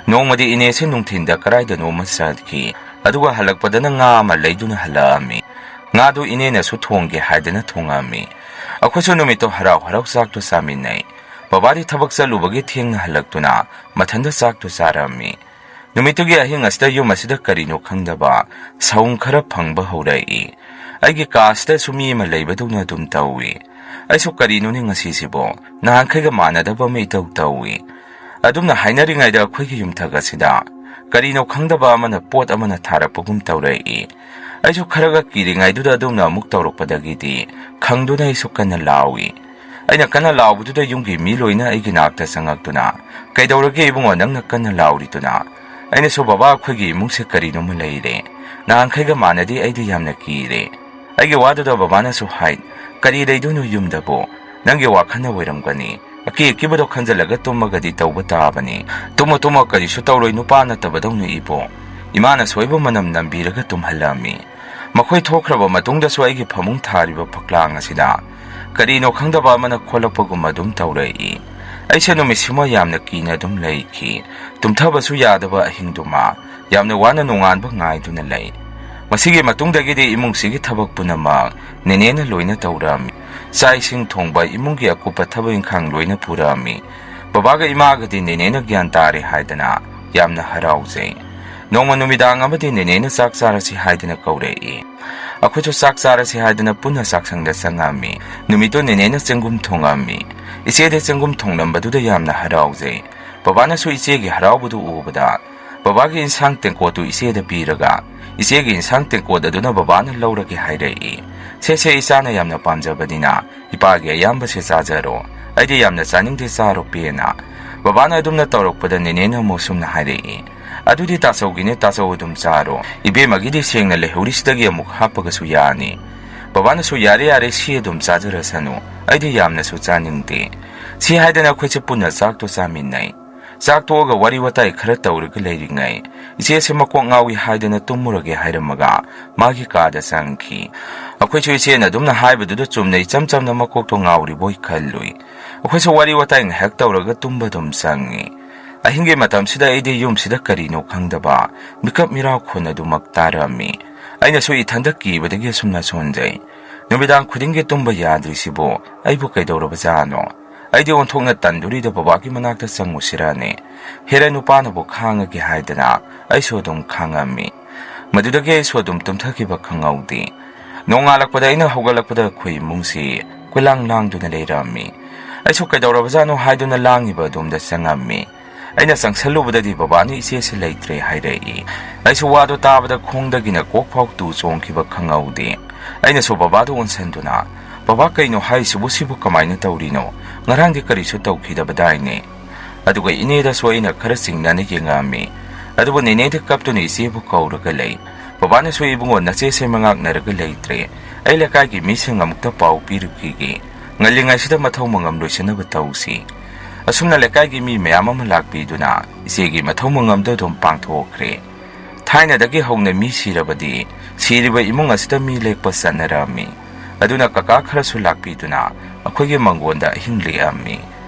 S2: Noong madi ine sin nung tinda karay da no masadki, aduwa halagpada na nga malay do na halami. Nga do ine na sutonggi haydana tungami. Ako so numito haraw-haraw sakto sa amin na babadi tabag sa lubagi tiyang na halagto na, matanda sakto sa arami. Numito giyahing asta yung masida karino kang daba, saung karap hang bahuray. Ay gikasta sumi malay ba na dumtawi. Ay so karino ni nga sisibo, nahang kay gamana da ba may tawtawi. Adum na hay na rin ay da ako'y yung taga sida. ꯀꯔꯤꯅꯣ ꯈꯪꯗꯕ ꯑꯃꯅ ꯄꯣꯠ ꯑꯃꯅ ꯊꯥꯔꯛꯄꯒꯨꯝ ꯇꯧꯔꯛꯏ꯫ ꯑꯩꯁꯨ ꯈꯔꯒ ꯀꯤꯔꯤꯉꯩꯗꯨꯗ ꯑꯗꯨꯝꯅ ꯑꯃꯨꯛ ꯇꯧꯔꯛꯄꯗꯒꯤꯗꯤ ꯈꯪꯗꯨꯅ ꯑꯩꯁꯨ ꯀꯟꯅ ꯂꯥꯎꯏ꯫ ꯑꯩꯅ ꯀꯟꯅ ꯂꯥꯎꯕꯗꯨꯗ ꯌꯨꯝꯒꯤ ꯃꯤ ꯂꯣꯏꯅ ꯑꯩꯒꯤ ꯅꯥꯛꯇ ꯆꯪꯉꯛꯇꯨꯅ "ꯀꯩꯗꯧꯔꯒꯦ ꯏꯕꯨꯡꯉꯣ ꯅꯪꯅ ꯀꯟꯅ ꯂꯥꯎꯔꯤꯗꯨꯅ?" ꯑꯩꯅꯁꯨ "ꯕꯕꯥ ꯑꯩꯈꯣꯏꯒꯤ ꯏꯃꯨꯡꯁꯦ ꯀꯔꯤꯅꯣꯃ ꯂꯩꯔꯦ. ꯅꯍꯥꯟꯈꯩꯒ ꯃꯥꯟꯅꯗꯦ ꯑꯩꯗꯤ ꯌꯥꯝꯅ ꯀꯤꯔꯦ." ꯑꯩꯒꯤ ꯋꯥꯗꯨꯗ ꯕꯕꯥꯅꯁꯨ ꯍꯥꯏ "ꯀꯔꯤ ꯂꯩꯗꯣꯏꯅꯣ ꯌꯨꯝꯗꯕꯨ? ꯅꯪꯒꯤ ꯋꯥꯈꯜꯅ ꯑꯣꯏꯔꯝꯒꯅꯤ. ꯑꯀꯤꯕꯗꯣ ꯈꯟꯖꯜꯂꯒ ꯇꯨꯝꯃꯒꯗꯤ ꯇꯧꯕ ꯇꯥꯕꯅꯤ. ꯇꯨꯝꯃꯣ ꯀꯔꯤꯁꯨ ꯇꯧꯔꯣꯏ ꯅꯨꯄꯥ ꯅꯠꯇꯕꯗꯧꯅ ꯏꯕꯣ." ꯏꯃꯥꯅ ꯁꯣꯏꯕ ꯃꯅꯝ ꯅꯝꯕꯤꯔꯒ ꯇꯨꯝꯍꯜꯂꯝꯃꯤ꯫ ꯃꯈꯣꯏ ꯊꯣꯛꯈ꯭ꯔꯕ ꯃꯇꯨꯡꯗꯁꯨ ꯑꯩꯒꯤ ꯐꯃꯨꯡ ꯊꯥꯔꯤꯕ ꯐꯛꯂꯥꯡ ꯑꯁꯤꯗ ꯀꯔꯤꯅꯣ ꯈꯪꯗꯕ ꯑꯃꯅ ꯈꯣꯠꯂꯛꯄꯒꯨꯝ ꯑꯗꯨꯝ ꯇꯧꯔꯛꯏ꯫ ꯑꯩꯁꯦ ꯅꯨꯃꯤꯠꯁꯤꯃ ꯌꯥꯝꯅ ꯀꯤꯅ ꯑꯗꯨꯝ ꯂꯩꯈꯤ꯫ ꯇꯨꯝꯊꯕꯁꯨ ꯌꯥꯗꯕ ꯑꯍꯤꯡꯗꯨꯃ ꯌꯥꯝꯅ ꯋꯥꯅ ꯅꯣꯡꯉꯥꯟꯕ ꯉꯥꯏꯗꯨꯅ ꯂꯩ꯫ ꯃꯁꯤꯒꯤ ꯃꯇꯨꯡꯗꯒꯤꯗꯤ ꯏꯃꯨꯡꯁꯤꯒꯤ ꯊꯕꯛ ꯄꯨꯝꯅꯃꯛ ꯅꯦꯅꯦꯅ ꯂꯣꯏꯅ ꯇꯧꯔꯛꯑꯝꯃꯤ꯫ ꯆꯥꯛ ꯏꯁꯤꯡ ꯊꯣꯡꯕ, ꯏꯃꯨꯡꯒꯤ ꯑꯀꯨꯞꯄ ꯊꯕꯛ ꯏꯪꯈꯥꯡ ꯂꯣꯏꯅ ꯄꯨꯔꯛꯑꯝꯃꯤ꯫ ꯕꯕꯥꯒ ꯏꯃꯥꯒꯗꯤ ꯅꯦꯅꯦꯅ ꯒ꯭ꯌꯥꯟ ꯇꯥꯔꯦ ꯍꯥꯏꯗꯅ ꯌꯥꯝꯅ ꯍꯔꯥꯎꯖꯩ꯫ ꯅꯣꯡꯃ ꯅꯨꯃꯤꯗꯥꯡ ꯑꯃꯗꯤ ꯅꯦꯅꯦꯅ ꯆꯥꯛ ꯆꯥꯔꯁꯤ ꯍꯥꯏꯗꯅ ꯀꯧꯔꯛꯏ꯫ ꯑꯩꯈꯣꯏꯁꯨ ꯆꯥꯛ ꯆꯥꯔꯁꯤ ꯍꯥꯏꯗꯅ ꯄꯨꯟꯅ ꯆꯥꯛꯁꯪꯗ ꯆꯪꯉꯝꯃꯤ꯫ ꯅꯨꯃꯤꯠꯇꯣ ꯅꯦꯅꯦꯅ ꯆꯦꯡꯒꯨꯝ ꯊꯣꯡꯉꯝꯃꯤ꯫ ꯏꯆꯦꯗ ꯆꯦꯡꯒꯨꯝ ꯊꯣꯡꯂꯝꯕꯗꯨꯗ ꯌꯥꯝꯅ ꯍꯔꯥꯎꯖꯩ꯫ ꯕꯕꯥꯅꯁꯨ ꯏꯆꯦꯒꯤ ꯍꯔꯥꯎꯕꯗꯨ ꯎꯕꯗ ꯕꯕꯥꯒꯤ ꯏꯟꯁꯥꯡ ꯇꯦꯡꯀꯣꯠꯇꯨ ꯏꯆꯦꯗ ꯄꯤꯔꯒ ꯏꯆꯦꯒꯤ ꯏꯟꯁꯥꯡ ꯇꯦꯡꯀꯣꯠ ꯑꯗꯨꯅ ꯕꯕꯥꯅ ꯂꯧꯔꯒꯦ ꯍꯥꯏꯔꯛꯏ꯫ "ꯁꯦ ꯏꯆꯥꯅ ꯌꯥꯝꯅ ꯄꯥꯝꯖꯕꯅꯤꯅ ꯏꯄꯥꯒꯤ ꯑꯌꯥꯝꯕꯁꯦ ꯆꯥꯖꯔꯣ. ꯑꯩꯗꯤ ꯌꯥꯝꯅ ꯆꯥꯅꯤꯡꯗꯦ ꯆꯥꯔꯣ ꯄꯦꯅ." ꯕꯕꯥꯅ ꯑꯗꯨꯝꯅ ꯇꯧꯔꯛꯄꯗ ꯅꯦꯅꯦꯅ ꯑꯃꯨꯛ ꯁꯨꯝꯅ ꯍꯥꯏꯔꯛꯏ "ꯑꯗꯨꯗꯤ ꯇꯥꯆꯧꯒꯤꯅꯦ, ꯇꯥꯆꯧ ꯑꯗꯨꯝ ꯆꯥꯔꯣ. ꯏꯕꯦꯝꯃꯒꯤꯗꯤ ꯁꯦꯡꯅ ꯂꯩꯍꯧꯔꯤꯁꯤꯗꯒꯤ ꯑꯃꯨꯛ ꯍꯥꯞꯄꯒꯁꯨ ꯌꯥꯅꯤ." ꯕꯕꯥꯅꯁꯨ "ꯌꯥꯔꯦ ꯁꯤ ꯑꯗꯨꯝ ꯆꯥꯖꯔꯁꯅꯨ. ꯑꯩꯗꯤ ꯌꯥꯝꯅꯁꯨ ꯆꯥꯅꯤꯡꯗꯦ." ꯁꯤ ꯍꯥꯏꯗꯅ ꯑꯩꯈꯣꯏꯁꯦ ꯄꯨꯟꯅ ꯆꯥꯛꯇꯣ ꯆꯥꯃꯤꯟꯅꯩ꯫ ꯆꯥꯛ ꯇꯣꯛꯑꯒ ꯋꯥꯔꯤ ꯋꯥꯇꯥꯏ ꯈꯔ ꯇꯧꯔꯒ ꯂꯩꯔꯤꯉꯩ ꯏꯆꯦꯁꯦ ꯃꯀꯣꯛ ꯉꯥꯎꯏ ꯍꯥꯏꯗꯅ ꯇꯨꯝꯃꯨꯔꯒꯦ ꯍꯥꯏꯔꯝꯃꯒ ꯃꯥꯒꯤ ꯀꯥꯗ ꯆꯪꯈꯤ꯫ ꯑꯩꯈꯣꯏꯁꯨ ꯏꯆꯦꯅ ꯑꯗꯨꯝꯅ ꯍꯥꯏꯕꯗꯨꯗ ꯆꯨꯝꯅ ꯏꯆꯝ ꯆꯝꯅ ꯃꯀꯣꯛꯇꯣ ꯉꯥꯎꯔꯤꯕꯣꯏ ꯈꯜꯂꯨꯏ꯫ ꯑꯩꯈꯣꯏꯁꯨ ꯋꯥꯔꯤ ꯋꯥꯇꯥꯏ ꯉꯥꯏꯍꯥꯛ ꯇꯧꯔꯒ ꯇꯨꯝꯕ ꯑꯗꯨꯝ ꯆꯪꯉꯤ꯫ ꯑꯍꯤꯡꯒꯤ ꯃꯇꯝꯁꯤꯗ ꯑꯩꯗꯤ ꯌꯨꯝꯁꯤꯗ ꯀꯔꯤꯅꯣ ꯈꯪꯗꯕ ꯃꯤꯀꯞ ꯃꯤꯔꯥꯎꯈꯣꯟ ꯑꯗꯨꯃꯛ ꯇꯥꯔꯝꯃꯤ꯫ ꯑꯩꯅꯁꯨ ꯏꯊꯟꯇ ꯀꯤꯕꯗꯒꯤ ꯑꯁꯨꯝꯅ ꯁꯣꯟꯖꯩ꯫ ꯅꯨꯃꯤꯗꯥꯡ ꯈꯨꯗꯤꯡꯒꯤ ꯇꯨꯝꯕ ꯌꯥꯗ꯭ꯔꯤꯁꯤꯕꯨ ꯑꯩꯕꯨ ꯀꯩꯗꯧꯔꯕꯖꯥꯠꯅꯣ? ꯑꯩꯗꯤ ꯑꯣꯟꯊꯣꯛꯅ ꯇꯟꯗꯨꯔꯤꯗ ꯕꯕꯥꯒꯤ ꯃꯅꯥꯛꯇ ꯆꯪꯉꯨꯁꯤꯔꯅꯦ꯫ ꯍꯦꯔꯦ ꯅꯨꯄꯥꯅꯕꯨ ꯈꯥꯡꯉꯒꯦ ꯍꯥꯏꯗꯅ ꯑꯩꯁꯨ ꯑꯗꯨꯝ ꯈꯥꯡꯉꯝꯃꯤ꯫ ꯃꯗꯨꯗꯒꯤ ꯑꯩꯁꯨ ꯑꯗꯨꯝ ꯇꯨꯝꯊꯈꯤꯕ ꯈꯪꯍꯧꯗꯦ꯫ ꯅꯣꯡꯉꯥꯜꯂꯛꯄꯗ ꯑꯩꯅ ꯍꯧꯒꯠꯂꯛꯄꯗ ꯑꯩꯈꯣꯏ ꯏꯃꯨꯡꯁꯤ ꯀꯣꯏꯂꯥꯡ ꯂꯥꯡꯗꯨꯅ ꯂꯩꯔꯝꯃꯤ꯫ ꯑꯩꯁꯨ ꯀꯩꯗꯧꯔꯕꯖꯥꯠꯅꯣ ꯍꯥꯏꯗꯨꯅ ꯂꯥꯡꯉꯤꯕ ꯑꯗꯣꯝꯗ ꯆꯪꯉꯝꯃꯤ꯫ ꯑꯩꯅ ꯆꯪꯁꯜꯂꯨꯕꯗꯗꯤ ꯕꯕꯥꯅ ꯏꯆꯦꯁꯤ ꯂꯩꯇ꯭ꯔꯦ ꯍꯥꯏꯔꯛꯏ꯫ ꯑꯩꯁꯨ ꯋꯥꯗꯣ ꯇꯥꯕꯗ ꯈꯣꯡꯗꯒꯤꯅ ꯀꯣꯛ ꯐꯥꯎ ꯇꯨ ꯆꯣꯡꯈꯤꯕ ꯈꯪꯍꯧꯗꯦ꯫ ꯑꯩꯅꯁꯨ ꯕꯕꯥꯗ ꯑꯣꯟꯁꯟꯗꯨꯅ "ꯕꯕꯥ ꯀꯩꯅꯣ ꯍꯥꯏꯁꯤꯕꯨ, ꯁꯤꯕꯨ ꯀꯃꯥꯏꯅ ꯇꯧꯔꯤꯅꯣ? ꯉꯔꯥꯡꯗꯤ ꯀꯔꯤꯁꯨ ꯇꯧꯈꯤꯗꯕꯗꯥꯏꯅꯦ." ꯑꯗꯨꯒ ꯏꯅꯦꯗꯁꯨ ꯑꯩꯅ ꯈꯔ ꯆꯤꯡꯅꯅ ꯌꯦꯡꯉꯝꯃꯤ꯫ ꯑꯗꯨꯕꯨ ꯅꯦꯅꯦꯗꯤ ꯀꯞꯇꯨꯅ ꯏꯆꯦꯕꯨ ꯀꯧꯔꯒ ꯂꯩ꯫ ꯕꯕꯥꯅꯁꯨ "ꯏꯕꯨꯡꯉꯣ ꯅꯆꯦꯁꯦ ꯃꯉꯥꯛꯅꯔꯒ ꯂꯩꯇ꯭ꯔꯦ. ꯑꯩ ꯂꯩꯀꯥꯏꯒꯤ ꯃꯤꯁꯤꯡ ꯑꯃꯨꯛꯇ ꯄꯥꯎ ꯄꯤꯔꯨꯈꯤꯒꯦ. ꯉꯜꯂꯤꯉꯩꯁꯤꯗ ꯃꯊꯧ ꯃꯉꯝ ꯂꯣꯏꯁꯤꯟꯅꯕ ꯇꯧꯁꯤ." ꯑꯁꯨꯝꯅ ꯂꯩꯀꯥꯏꯒꯤ ꯃꯤ ꯃꯌꯥꯝ ꯑꯃ ꯂꯥꯛꯄꯤꯗꯨꯅ ꯏꯆꯦꯒꯤ ꯃꯊꯧ ꯃꯉꯝꯗꯣ ꯑꯗꯨꯝ ꯄꯥꯡꯊꯣꯛꯈ꯭ꯔꯦ꯫ ꯊꯥꯏꯅꯗꯒꯤ ꯍꯧꯅ ꯃꯤ ꯁꯤꯔꯕꯗꯤ ꯁꯤꯔꯤꯕ ꯏꯃꯨꯡ ꯑꯁꯤꯗ ꯃꯤ ꯂꯦꯛꯄ ꯆꯠꯅꯔꯝꯃꯤ꯫ ꯑꯗꯨꯅ ꯀꯀꯥ ꯈꯔꯁꯨ ꯂꯥꯛꯄꯤꯗꯨꯅ ꯑꯩꯈꯣꯏꯒꯤ ꯃꯪꯒꯣꯟꯗ ꯑꯍꯤꯡ ꯂꯦꯛꯑꯝꯃꯤ꯫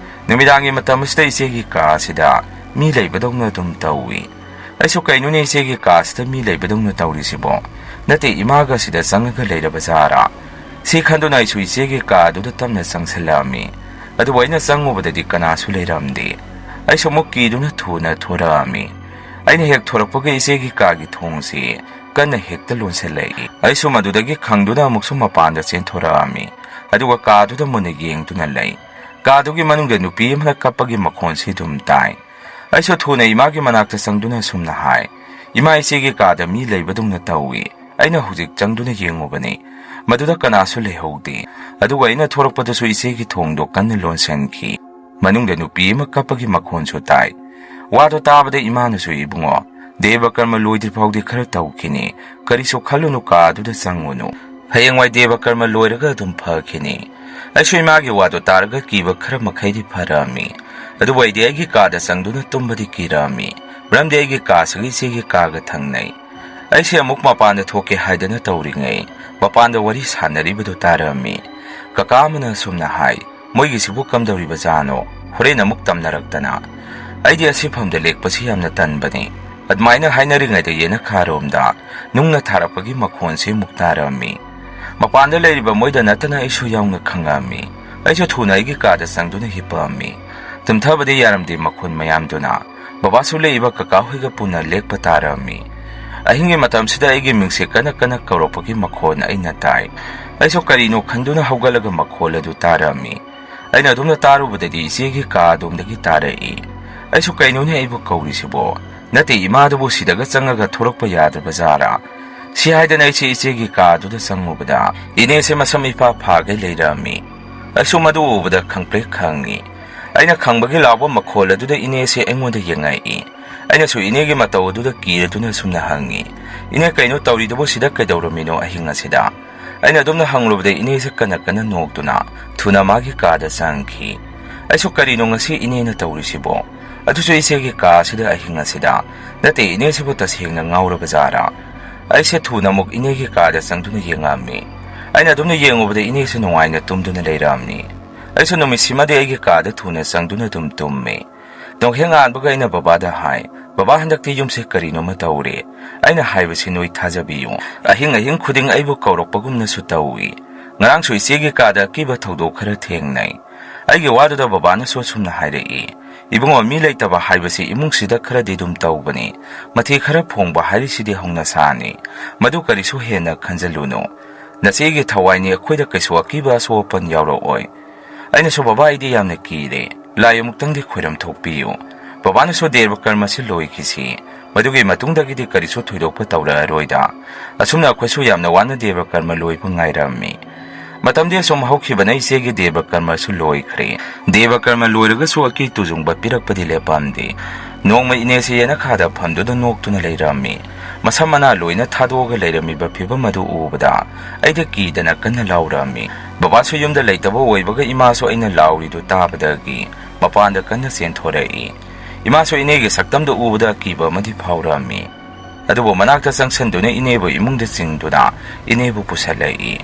S2: ꯅꯨꯃꯤꯗꯥꯡꯒꯤ ꯃꯇꯝ ꯑꯁꯤꯗ ꯏꯆꯦꯒꯤ ꯀꯥ ꯑꯁꯤꯗ ꯃꯤ ꯂꯩꯕꯗꯧꯅ ꯑꯗꯨꯝ ꯇꯧꯏ꯫ ꯑꯩꯁꯨ ꯀꯩꯅꯣꯅꯦ ꯏꯆꯦꯒꯤ ꯀꯥ ꯑꯁꯤꯗ ꯃꯤ ꯂꯩꯕꯗꯧꯅ ꯇꯧꯔꯤꯁꯤꯕꯣ? ꯅꯠꯇꯦ ꯏꯃꯥꯒ ꯁꯤꯗ ꯆꯪꯉꯒ ꯂꯩꯔꯕꯖꯥꯔꯥ? ꯁꯤ ꯈꯟꯗꯨꯅ ꯑꯩꯁꯨ ꯏꯆꯦꯒꯤ ꯀꯥ ꯑꯗꯨꯗ ꯇꯞꯅ ꯆꯪꯁꯤꯜꯂꯛꯑꯝꯃꯤ꯫ ꯑꯗꯨꯕꯨ ꯑꯩꯅ ꯆꯪꯉꯨꯕꯗꯗꯤ ꯀꯅꯥꯁꯨ ꯂꯩꯔꯝꯗꯦ꯫ ꯑꯩꯁꯨ ꯑꯃꯨꯛ ꯀꯤꯗꯨꯅ ꯊꯨꯅ ꯊꯣꯔꯛꯑꯝꯃꯤ꯫ ꯑꯩꯅ ꯍꯦꯛ ꯊꯣꯔꯛꯄꯒ ꯏꯆꯦꯒꯤ ꯀꯥꯒꯤ ꯊꯣꯡꯁꯤ ꯀꯟꯅ ꯍꯦꯛꯇ ꯂꯣꯟꯁꯤꯜꯂꯛꯏ꯫ ꯑꯩꯁꯨ ꯃꯗꯨꯗꯒꯤ ꯈꯪꯗꯨꯅ ꯑꯃꯨꯛꯁꯨ ꯃꯄꯥꯟꯗ ꯆꯦꯟꯊꯣꯔꯛꯑꯝꯃꯤ꯫ ꯑꯗꯨꯒ ꯀꯥꯗꯨꯗ ꯃꯨꯟꯅ ꯌꯦꯡꯗꯨꯅ ꯂꯩ꯫ ꯀꯥꯗꯨꯒꯤ ꯃꯅꯨꯡꯗ ꯅꯨꯄꯤ ꯑꯃꯅ ꯀꯞꯄꯒꯤ ꯃꯈꯣꯟꯁꯤ ꯑꯗꯨꯝ ꯇꯥꯏ꯫ ꯑꯩꯁꯨ ꯊꯨꯅ ꯏꯃꯥꯒꯤ ꯃꯅꯥꯛꯇ ꯆꯪꯗꯨꯅ ꯁꯨꯝꯅ ꯍꯥꯏ "ꯏꯃꯥ, ꯏꯆꯦꯒꯤ ꯀꯥꯗ ꯃꯤ ꯂꯩꯕꯗꯧꯅ ꯇꯧꯏ. ꯑꯩꯅ ꯍꯧꯖꯤꯛ ꯆꯪꯗꯨꯅ ꯌꯦꯡꯉꯨꯕꯅꯤ. ꯃꯗꯨꯗ ꯀꯅꯥꯁꯨ ꯂꯩꯍꯧꯗꯦ." ꯑꯗꯨꯒ ꯑꯩꯅ ꯊꯣꯔꯛꯄꯗꯁꯨ ꯏꯆꯦꯒꯤ ꯊꯣꯡꯗꯣ ꯀꯟꯅ ꯂꯣꯟꯁꯤꯟꯈꯤ꯫ ꯃꯅꯨꯡꯗ ꯅꯨꯄꯤ ꯑꯃ ꯀꯞꯄꯒꯤ ꯃꯈꯣꯟꯁꯨ ꯇꯥꯏ꯫ ꯋꯥꯗꯣ ꯇꯥꯕꯗ ꯏꯃꯥꯅꯁꯨ "ꯏꯕꯨꯡꯉꯣ, ꯗꯦꯕ ꯀꯔꯃ ꯂꯣꯏꯗ꯭ꯔꯤ ꯐꯥꯎꯗꯤ ꯈꯔ ꯇꯧꯈꯤꯅꯤ. ꯀꯔꯤꯁꯨ ꯈꯜꯂꯨꯅꯨ, ꯀꯥꯗꯨꯗ ꯆꯪꯉꯨꯅꯨ. ꯍꯌꯦꯡꯋꯥꯏ ꯗꯦꯕ ꯀꯔꯃ ꯂꯣꯏꯔꯒ ꯑꯗꯨꯝ ꯐꯈꯤꯅꯤ." ꯑꯩꯁꯨ ꯏꯃꯥꯒꯤ ꯋꯥꯗꯣ ꯇꯥꯔꯒ ꯀꯤꯕ ꯈꯔ ꯃꯈꯩꯗꯤ ꯐꯔꯝꯃꯤ꯫ ꯑꯗꯨꯕꯨ ꯑꯩꯗꯤ ꯑꯩꯒꯤ ꯀꯥꯗ ꯆꯪꯗꯨꯅ ꯇꯨꯝꯕꯗꯤ ꯀꯤꯔꯝꯃꯤ꯫ ꯃꯔꯝꯗꯤ ꯑꯩꯒꯤ ꯀꯥꯁꯤꯒ ꯏꯆꯦꯒꯤ ꯀꯥꯒ ꯊꯪꯅꯩ꯫ ꯑꯩꯁꯦ ꯑꯃꯨꯛ ꯃꯄꯥꯟꯗ ꯊꯣꯛꯀꯦ ꯍꯥꯏꯗꯅ ꯇꯧꯔꯤꯉꯩ ꯃꯄꯥꯟꯗ ꯋꯥꯔꯤ ꯁꯥꯟꯅꯔꯤꯕꯗꯨ ꯇꯥꯔꯝꯃꯤ꯫ ꯀꯀꯥ ꯑꯃꯅ ꯁꯨꯝꯅ ꯍꯥꯏ "ꯃꯣꯏꯒꯤꯁꯤꯕꯨ ꯀꯝꯗꯧꯔꯤꯕꯖꯥꯠꯅꯣ? ꯍꯣꯔꯦꯟ ꯑꯃꯨꯛ ꯇꯝꯅꯔꯛꯇꯅ." ꯑꯩꯗꯤ ꯑꯁꯤꯐꯝꯗ ꯂꯦꯛꯄꯁꯤ ꯌꯥꯝꯅ ꯇꯟꯕꯅꯤ꯫ ꯑꯗꯨꯃꯥꯏꯅ ꯍꯥꯏꯅꯔꯤꯉꯩꯗ ꯌꯦꯅꯈꯥꯔꯣꯝꯗ ꯅꯨꯡꯅ ꯊꯥꯔꯛꯄꯒꯤ ꯃꯈꯣꯟꯁꯤ ꯑꯃꯨꯛ ꯇꯥꯔꯝꯃꯤ꯫ ꯃꯄꯥꯟꯗ ꯂꯩꯔꯤꯕ ꯃꯣꯏꯗ ꯅꯠꯇꯅ ꯑꯩꯁꯨ ꯌꯥꯎꯅ ꯈꯪꯉꯝꯃꯤ꯫ ꯑꯩꯁꯨ ꯊꯨꯅ ꯑꯩꯒꯤ ꯀꯥꯗ ꯆꯪꯗꯨꯅ ꯍꯤꯞꯄꯝꯃꯤ꯫ ꯇꯨꯝꯊꯕꯗꯤ ꯌꯥꯔꯝꯗꯦ ꯃꯈꯣꯟ ꯃꯌꯥꯝꯗꯨꯅ꯫ ꯕꯕꯥꯁꯨ ꯂꯩꯕ ꯀꯀꯥ ꯍꯣꯏꯒ ꯄꯨꯟꯅ ꯂꯦꯛꯄ ꯇꯥꯔꯝꯃꯤ꯫ ꯑꯍꯤꯡꯒꯤ ꯃꯇꯝꯁꯤꯗ ꯑꯩꯒꯤ ꯃꯤꯡꯁꯦ ꯀꯟꯅ ꯀꯟꯅ ꯀꯧꯔꯛꯄꯒꯤ ꯃꯈꯣꯟ ꯑꯩꯅ ꯇꯥꯏ꯫ ꯑꯩꯁꯨ ꯀꯔꯤꯅꯣ ꯈꯟꯗꯨꯅ ꯍꯧꯒꯠꯂꯒ ꯃꯈꯣꯜ ꯑꯗꯨ ꯇꯥꯔꯝꯃꯤ꯫ ꯑꯩꯅ ꯑꯗꯨꯝꯅ ꯇꯥꯔꯨꯕꯗꯗꯤ ꯏꯆꯦꯒꯤ ꯀꯥ ꯑꯗꯣꯝꯗꯒꯤ ꯇꯥꯔꯛꯏ꯫ ꯑꯩꯁꯨ ꯀꯩꯅꯣꯅꯦ ꯑꯩꯕꯨ ꯀꯧꯔꯤꯁꯤꯕꯣ? Nate imadubu sidaga changaga thorakpa yadraba jara. Si haidana ichi ichegi kaduda changubada ine se masam ipa phage leirami. Aisu madu ubada khangple khangi. Aina khangbagi lawba makhol aduda ine se engonda yengai. Aina su inegi mataw aduda kiraduna sumna hangi. Ine kaino tawridubu sida kaidawramino ahinga sida. Aina adumna hanglubada ine se kana nokduna thuna magi kada changki. Aisu karino ngasi ine na tawrisibo. Adusu isegi ka sida ahinga sida. Nate ine se buta sengna ngauraba jara. Aise thuna muk inegi kada changduna yengami. Aina adumna yengubada ine se nungaina tumduna leiramni. Aisu numisimade aigi kada thuna changduna tumme. Dong hengan baga ina babada hai. Baba handakti yumse karino matawre. Aina haibasi noi thajabiyu. Ahing khuding aibu kaurokpagumna su tawi. Ngarang su isegi kada kiba thawdo khara thengnai. Aigi waduda babana so sumna hairei. Ibungo mi leitaba haibasi imungsida khara didum tawbani. Mathi khara phongba hairisidi hongna sani. Madu karisu hena khanjaluno. Nasegi thawaini akhoida kaisu akiba so pan yauroi. Aina so baba idi yamna kire. Lai muktangdi khoiram thokpiyu. Babana so derba karma si loi kisi. Madugi matungdagidi karisu thoidokpa tawra roida. Asumna akhoisu yamna wana derba karma loi pangairami. Matamde som haukhibana isegi deva karma su loi khre. Deva karma loiraga su aki tujungba pirakpadi lepamde. Nongma inesi yena khada phamduda noktuna leirami. Masamana loina thadoga leirami ba phiba madu ubada. Aida kidana kanna laurami. Baba su yumda leitaba oibaga ima so aina lauridu tabadagi. Mapanda kanna senthorei. Ima so inegi saktamda ubada kiba madi phaurami. Adubo manakta sangsanduna inebu imungda singduna inebu pusalai.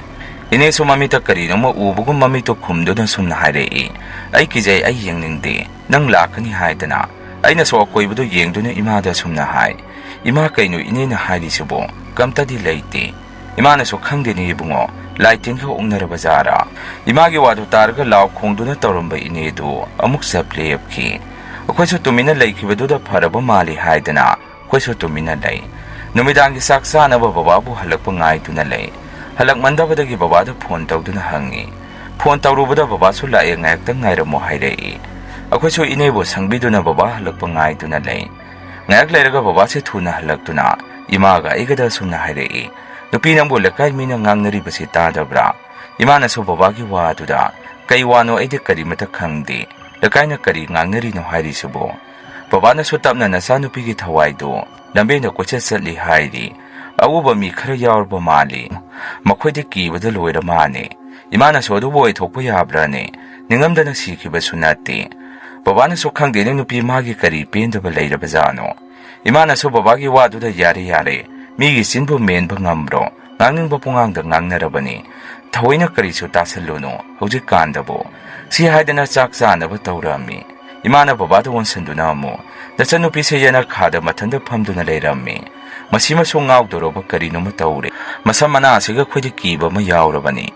S2: Ine so mamita karino mo ubugum mamito khumduna sumna hairei. Ai kijai ai yengningde nang lakani haidana. Aina so akoibudo yengduna imada sumna hai. Ima kaino inena hairisibo kamtadi leite. Imana so khangdeni ibungo laitin ka ongnaraba jara. Imagi wadu targa law khongduna tawramba inedu amuk saplepki. Akoiso tumina laikibaduda pharaba mali haidana. Akoiso tumina lai. Numidangi saksana bababu halakpa ngaiduna lai. Halak mandabadagi babada phone tawduna hangi. Phone tawrubada babasu lae ngayakta ngairamo hairei. Akoisu inebo sangbiduna baba halakpa ngaiduna lai. Ngayak lairaga babase thuna halaktuna imaga aigada sumna hairei. Nupi nambo lakai mina ngangnaribasi tadabra. Imana so babagi waduda kai wano aide karimata khangde. Lakaina kari ngangnarino hairisubo. Babana so tapna nasa nupigi thawaido lambe na koche satli hairi. Awuba mi khara yaurba mali. Makhwede kibada loira mane. Imana so adubo ay thokpa yabrane. Ningamdana sikiba sunate. Babana so khangde nupi magi kari pendaba leiraba jano. Imana so babagi waduda yare. Migi sinbu menba ngambro. Ngangningba pungangda ngangnarabani. Thawaina kari so tasaluno. Hojik kandabo. Si haidana chak chanaba tawrami. Imana babada wonsanduna mo. Dacha nupi se yana khada mathanda phamduna leirami. Masima so ngawdoroba karino matawre. Masamana asiga khwedi kiba ma yaurabani.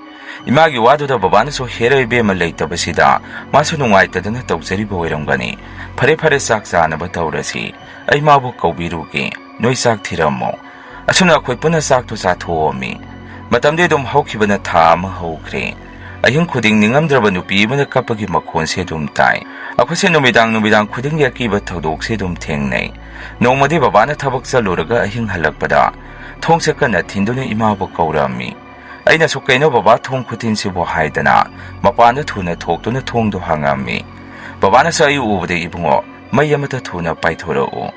S2: Imagi waduda babana so hera ibema leitabasida masu nungaitadana tawjariba oiramgani. Phare sak chanaba tawrasi. Ai mabu kaubiruge noi sak thiramo. Asuna khoi puna sak to chathomi. Matamde dum haukhibana tha ama haukhre. Ahing khuding ningamdraba nupi mana kapagi makhon se dum tai. Akhose numidang khuding yakiba thodok se dum thengnai. Nongmadi babana thabak chaluraga ahing halakpada thongse kana thinduna imabu kaurami. Aina so kaino baba thong khutin sibo haidana mapana thuna thoktuna thongdo hangami. Babana sa ayu ubade ibungo mayamata thuna paithorao.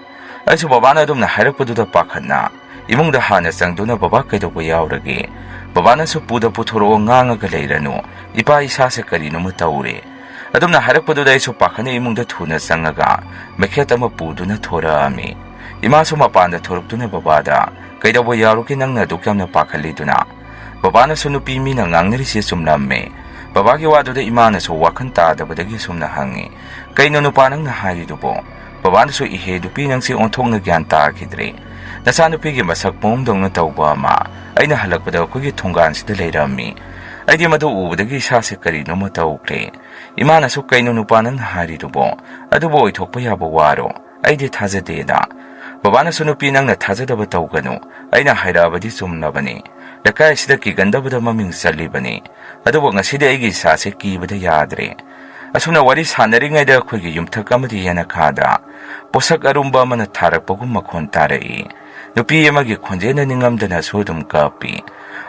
S2: Aisu babana dumna hairakpaduda pakhanna imungda hana changduna baba kaidoba yaurage. Babana so puda puthoro ngangaga leiranu ipa isa se karino matawre. Adumna hairakpaduda isu pakhana imungda thuna changaga mekhet ama puduna thorami. Ima so mapanda thoroktuna babada kaidoba yaruki nangna dukyamna pakhaliduna. Babana so nupi mina ngangnarisi sumnamme. Babagi waduda imana so wakhan tadabadagi sumna hangi. Kaino nupanang na haridubo. Babana so ihe dupi nang si onthongna gyan taakidre. Nasa nupigi masak pomdong na tawba ama. Ay nahalagpada kugi thonggan sida leirami. Ay di madu ubadagi isa se karino matawkre. Imana so kaino nupanang na haridubo. Adubo ithokpa yaba waro. Ay di thazadeda. Babana so nupi nang na thazadaba tawgano. Ay na hairabadi sumnabani. Lakai sida ki gandabada maming salibani. Adubo nga sida igi isa se kibada yadre. Asumna wari sanariŋꯉꯩꯗ ꯑꯩꯈꯣꯏꯒꯤ ꯌꯨꯝꯊꯛ ꯑꯃꯗꯤ ꯌꯦꯅꯈꯥꯗ ꯄꯣꯠꯁꯛ ꯑꯔꯨꯝꯕ ꯑꯃꯅ ꯊꯥꯔꯛꯄꯒꯨꯝ ꯃꯈꯣꯟ ꯇꯥꯔꯛꯏ꯫ ꯅꯨꯄꯤ ꯑꯃꯒꯤ ꯈꯣꯟꯖꯦꯜꯅ ꯅꯤꯡꯉꯝꯗꯅꯁꯨ ꯑꯗꯨꯝ ꯀꯞꯄꯤ꯫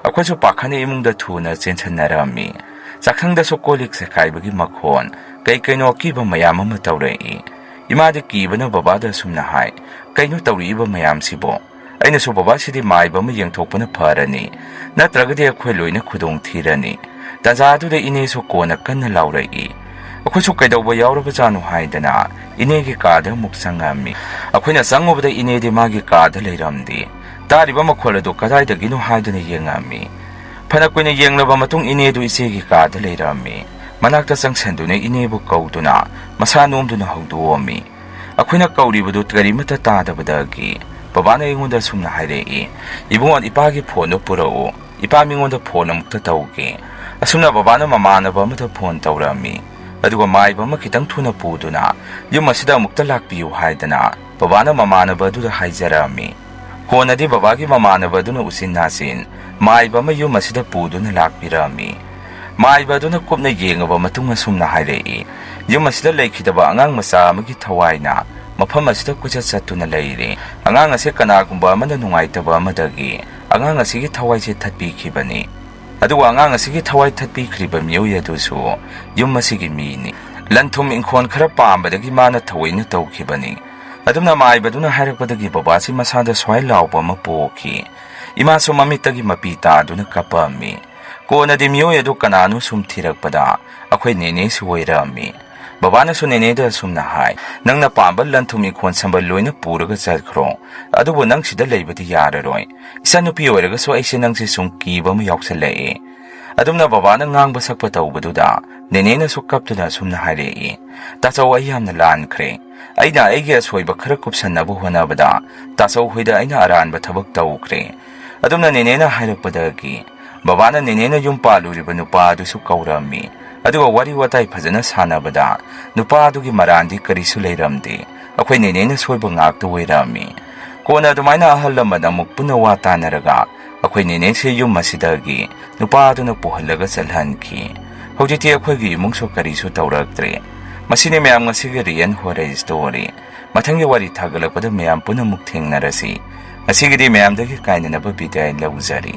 S2: ꯑꯩꯈꯣꯏꯁꯨ ꯄꯥꯈꯠꯅ ꯏꯃꯨꯡꯗ ꯊꯨꯅ ꯆꯦꯟꯁꯟꯅꯔꯝꯃꯤ꯫ ꯆꯥꯛꯁꯪꯗꯁꯨ ꯀꯣꯜꯂꯤꯛ ꯆꯦꯈꯥꯏꯕꯒꯤ ꯃꯈꯣꯟ, ꯀꯩꯅꯣ ꯑꯀꯤꯕ ꯃꯌꯥꯝ ꯑꯃ ꯇꯧꯔꯛꯏ꯫ ꯏꯃꯥꯗꯤ ꯀꯤꯕꯅ ꯕꯕꯥꯗ ꯑꯁꯨꯝꯅ ꯍꯥꯏ, ꯀꯩꯅꯣ ꯇꯧꯔꯛꯏꯕ ꯃꯌꯥꯝꯁꯤꯕꯣ? ꯑꯩꯅꯁꯨ ꯕꯕꯥꯁꯤꯗꯤ ꯃꯥꯏꯕ ꯑꯃ ꯌꯦꯡꯊꯣꯛꯄꯅ ꯐꯔꯅꯤ, ꯅꯠꯇ꯭ꯔꯒꯗꯤ ꯑꯩꯈꯣꯏ ꯂꯣꯏꯅ ꯈꯨꯗꯣꯡ ꯊꯤꯔꯅꯤ꯫ ꯇꯥꯟꯖꯥ ꯑꯗꯨꯗ ꯏꯅꯦꯁꯨ ꯀꯣꯟꯅ ꯀꯟꯅ ꯂꯥꯎꯔꯛꯏ꯫ ꯑꯩꯈꯣꯏꯁꯨ ꯀꯩꯗꯧꯕ ꯌꯥꯎꯔꯕꯖꯥꯠꯅꯣ ꯍꯥꯏꯗꯅ ꯏꯅꯦꯒꯤ ꯀꯥꯗ ꯑꯃꯨꯛ ꯆꯪꯉꯝꯃꯤ꯫ ꯑꯩꯈꯣꯏꯅ ꯆꯪꯉꯨꯕꯗ ꯏꯅꯦꯗꯤ ꯃꯥꯒꯤ ꯀꯥꯗ ꯂꯩꯔꯝꯗꯦ꯫ ꯇꯥꯔꯤꯕ ꯃꯈꯣꯜ ꯑꯗꯨ ꯀꯗꯥꯏꯗꯒꯤꯅꯣ ꯍꯥꯏꯗꯨꯅ ꯌꯦꯡꯉꯝꯃꯤ꯫ ꯐꯅ ꯀꯨꯏꯅ ꯌꯦꯡꯂꯕ ꯃꯇꯨꯡ ꯏꯅꯦꯗꯨ ꯏꯆꯦꯒꯤ ꯀꯥꯗ ꯂꯩꯔꯝꯃꯤ꯫ ꯃꯅꯥꯛꯇ ꯆꯪꯁꯟꯗꯨꯅ ꯏꯅꯦꯕꯨ ꯀꯧꯗꯨꯅ ꯃꯁꯥ ꯅꯣꯝꯗꯨꯅ ꯍꯧꯗꯣꯛꯑꯝꯃꯤ꯫ ꯑꯩꯈꯣꯏꯅ ꯀꯧꯔꯤꯕꯗꯨ ꯀꯔꯤꯃꯠꯇ ꯇꯥꯗꯕꯗꯒꯤ ꯕꯕꯥꯅ ꯑꯩꯉꯣꯟꯗ ꯁꯨꯝꯅ ꯍꯥꯏꯔꯛꯏ, ꯏꯕꯨꯡꯉꯣ ꯏꯄꯥꯒꯤ ꯐꯣꯟꯗꯨ ꯄꯨꯔꯛꯎ, ꯏꯄꯥ ꯃꯤꯉꯣꯟꯗ ꯐꯣꯟ ꯑꯃꯨꯛꯇ ꯇꯧꯒꯦ꯫ ꯑꯁꯨꯝꯅ ꯕꯕꯥꯅ ꯃꯃꯥꯟꯅꯕ ꯑꯃꯗ ꯐꯣꯟ ꯇꯧꯔꯝꯃꯤ꯫ ꯑꯗꯨꯒ ꯃꯥꯏꯕ ꯑꯃ ꯈꯤꯇꯪ ꯊꯨꯅ ꯄꯨꯗꯨꯅ ꯌꯨꯝ ꯑꯁꯤꯗ ꯑꯃꯨꯛꯇ ꯂꯥꯛꯄꯤꯌꯨ ꯍꯥꯏꯗꯅ ꯕꯕꯥꯅ ꯃꯃꯥꯟꯅꯕ ꯑꯗꯨꯗ ꯍꯥꯏꯖꯔꯝꯃꯤ꯫ ꯀꯣꯟꯅꯗꯤ ꯕꯕꯥꯒꯤ ꯃꯃꯥꯟꯅꯕ ꯑꯗꯨꯅ ꯎꯆꯤꯟ ꯅꯥꯆꯤꯟ ꯃꯥꯏꯕ ꯑꯃ ꯌꯨꯝ ꯑꯁꯤꯗ ꯄꯨꯗꯨꯅ ꯂꯥꯛꯄꯤꯔꯝꯃꯤ꯫ ꯃꯥꯏꯕ ꯑꯗꯨꯅ ꯀꯨꯞꯅ ꯌꯦꯡꯉꯕ ꯃꯇꯨꯡ ꯑꯁꯨꯝꯅ ꯍꯥꯏꯔꯛꯏ, ꯌꯨꯝ ꯑꯁꯤꯗ ꯂꯩꯈꯤꯗꯕ ꯑꯉꯥꯡ ꯃꯆꯥ ꯑꯃꯒꯤ ꯊꯋꯥꯏꯅ ꯃꯐꯝ ꯑꯁꯤꯗ ꯀꯣꯏꯆꯠ ꯆꯠꯇꯨꯅ ꯂꯩꯔꯤ꯫ ꯑꯉꯥꯡ ꯑꯁꯤ ꯀꯅꯥꯒꯨꯝꯕ ꯑꯃꯅ ꯅꯨꯡꯉꯥꯏꯇꯕ ꯑꯃꯗꯒꯤ ꯑꯉꯥꯡ ꯑꯁꯤꯒꯤ ꯊꯋꯥꯏꯁꯦ ꯊꯠꯄꯤꯈꯤꯕꯅꯤ꯫ ꯑꯗꯨꯒ ꯑꯉꯥꯡ ꯑꯁꯤꯒꯤ ꯊꯋꯥꯏ ꯊꯠꯄꯤꯈ꯭ꯔꯤꯕ ꯃꯤꯑꯣꯏ ꯑꯗꯨꯁꯨ ꯌꯨꯝ ꯑꯁꯤꯒꯤ ꯃꯤꯅꯤ꯫ ꯂꯟ ꯊꯨꯝ ꯏꯪꯈꯣꯜ ꯈꯔ ꯄꯥꯝꯕꯗꯒꯤ ꯃꯥꯅ ꯊꯑꯣꯏꯅ ꯇꯧꯈꯤꯕꯅꯤ꯫ ꯑꯗꯨꯝꯅ ꯃꯥꯏꯕꯗꯨꯅ ꯍꯥꯏꯔꯛꯄꯗꯒꯤ ꯕꯕꯥꯁꯤ ꯃꯁꯥꯗ ꯁ꯭ꯋꯥꯏ ꯂꯥꯎꯕ ꯑꯃ ꯄꯣꯛꯈꯤ꯫ ꯏꯃꯥꯁꯨ ꯃꯃꯤꯠꯇꯒꯤ ꯃꯄꯤ ꯇꯥꯗꯨꯅ ꯀꯞꯄꯝꯃꯤ꯫ ꯀꯣꯟꯅꯗꯤ ꯃꯤꯑꯣꯏ ꯑꯗꯨ ꯀꯅꯥꯅꯣ ꯁꯨꯝ ꯊꯤꯔꯛꯄꯗ ꯑꯩꯈꯣꯏ ꯅꯦꯅꯦꯁꯨ ꯑꯣꯏꯔꯝꯃꯤ꯫ ꯕꯕꯥꯅꯁꯨ ꯅꯦꯅꯦꯗ ꯑꯁꯨꯝꯅ ꯍꯥꯏ, ꯅꯪꯅ ꯄꯥꯝꯕ ꯂꯟ ꯊꯨꯝ ꯏꯪꯈꯣꯜ ꯁꯝꯕꯜ ꯂꯣꯏꯅ ꯄꯨꯔꯒ ꯆꯠꯈ꯭ꯔꯣ, ꯑꯗꯨꯕꯨ ꯅꯪ ꯁꯤꯗ ꯂꯩꯕꯗꯤ ꯌꯥꯔꯔꯣꯏ꯫ ꯏꯆꯟꯅꯨꯄꯤ ꯑꯣꯏꯔꯒꯁꯨ ꯑꯩꯁꯦ ꯅꯪꯁꯦ ꯁꯨꯝ ꯀꯤꯕ ꯑꯃ ꯌꯥꯎꯁꯜꯂꯛꯑꯦ꯫ ꯑꯗꯨꯝꯅ ꯕꯕꯥꯅ ꯉꯥꯡꯕ ꯁꯛꯄ ꯇꯧꯕꯗꯨꯗ ꯅꯦꯅꯦꯅꯁꯨ ꯀꯞꯇꯨꯅ ꯑꯁꯨꯝꯅ ꯍꯥꯏꯔꯛꯏ, ꯇꯥꯆꯧ ꯑꯩ ꯌꯥꯝꯅ ꯂꯥꯟꯈ꯭ꯔꯦ꯫ ꯑꯩꯅ ꯑꯩꯒꯤ ꯑꯁꯣꯏꯕ ꯈꯔ ꯀꯨꯞꯁꯟꯅꯕ ꯍꯣꯠꯅꯕꯗ ꯇꯥꯆꯧ ꯍꯣꯏꯗ ꯑꯩꯅ ꯑꯔꯥꯟꯕ ꯊꯕꯛ ꯇꯧꯈ꯭ꯔꯦ꯫ ꯑꯗꯨꯝꯅ ꯅꯦꯅꯦꯅ ꯍꯥꯏꯔꯛꯄꯗꯒꯤ ꯕꯕꯥꯅ ꯅꯦꯅꯦꯅ ꯌꯨꯝ ꯄꯥꯜꯂꯨꯔꯤꯕ ꯅꯨꯄꯥ ꯑꯗꯨꯁꯨ ꯀꯧꯔꯝꯃꯤ꯫ ꯑꯗꯨꯒ ꯋꯥꯔꯤ ꯋꯥꯇꯥꯏ ꯐꯖꯅ ꯁꯥꯟꯅꯕꯗ ꯅꯨꯄꯥ ꯑꯗꯨꯒꯤ ꯃꯔꯥꯟꯗꯤ ꯀꯔꯤꯁꯨ ꯂꯩꯔꯝꯗꯦ꯫ ꯑꯩꯈꯣꯏ ꯅꯦꯅꯦꯅ ꯁꯣꯏꯕ ꯉꯥꯛꯇ ꯑꯣꯏꯔꯝꯃꯤ꯫ ꯀꯣꯟꯅ ꯑꯗꯨꯃꯥꯏꯅ ꯑꯍꯜ ꯂꯃꯟ ꯑꯃꯨꯛ ꯄꯨꯟꯅ ꯋꯥ ꯇꯥꯅꯔꯒ ꯑꯩꯈꯣꯏ ꯅꯦꯅꯦꯁꯦ ꯌꯨꯝ ꯑꯁꯤꯗꯒꯤ ꯅꯨꯄꯥ ꯑꯗꯨꯅ ꯄꯨꯍꯜꯂꯒ ꯆꯠꯍꯟꯈꯤ꯫ ꯍꯧꯖꯤꯛꯇꯤ ꯑꯩꯈꯣꯏꯒꯤ ꯏꯃꯨꯡꯁꯨ ꯀꯔꯤꯁꯨ ꯇꯧꯔꯛꯇ꯭ꯔꯦ꯫ ꯃꯁꯤꯅꯤ ꯃꯌꯥꯝ ꯉꯁꯤꯒꯤ ꯔꯤꯑꯦꯟ ꯍꯣꯔꯔ ꯁ꯭ꯇꯣꯔꯤ꯫ ꯃꯊꯪꯒꯤ ꯋꯥꯔꯤ ꯊꯥꯒꯠꯂꯛꯄꯗ ꯃꯌꯥꯝ ꯄꯨꯟꯅ ꯑꯃꯨꯛ ꯊꯦꯡꯅꯔꯁꯤ꯫ ꯉꯁꯤꯒꯤꯗꯤ ꯃꯌꯥꯝꯗꯒꯤ ꯀꯥꯏꯅꯅꯕ ꯕꯤꯗꯥꯏ ꯂꯧꯖꯔꯤ꯫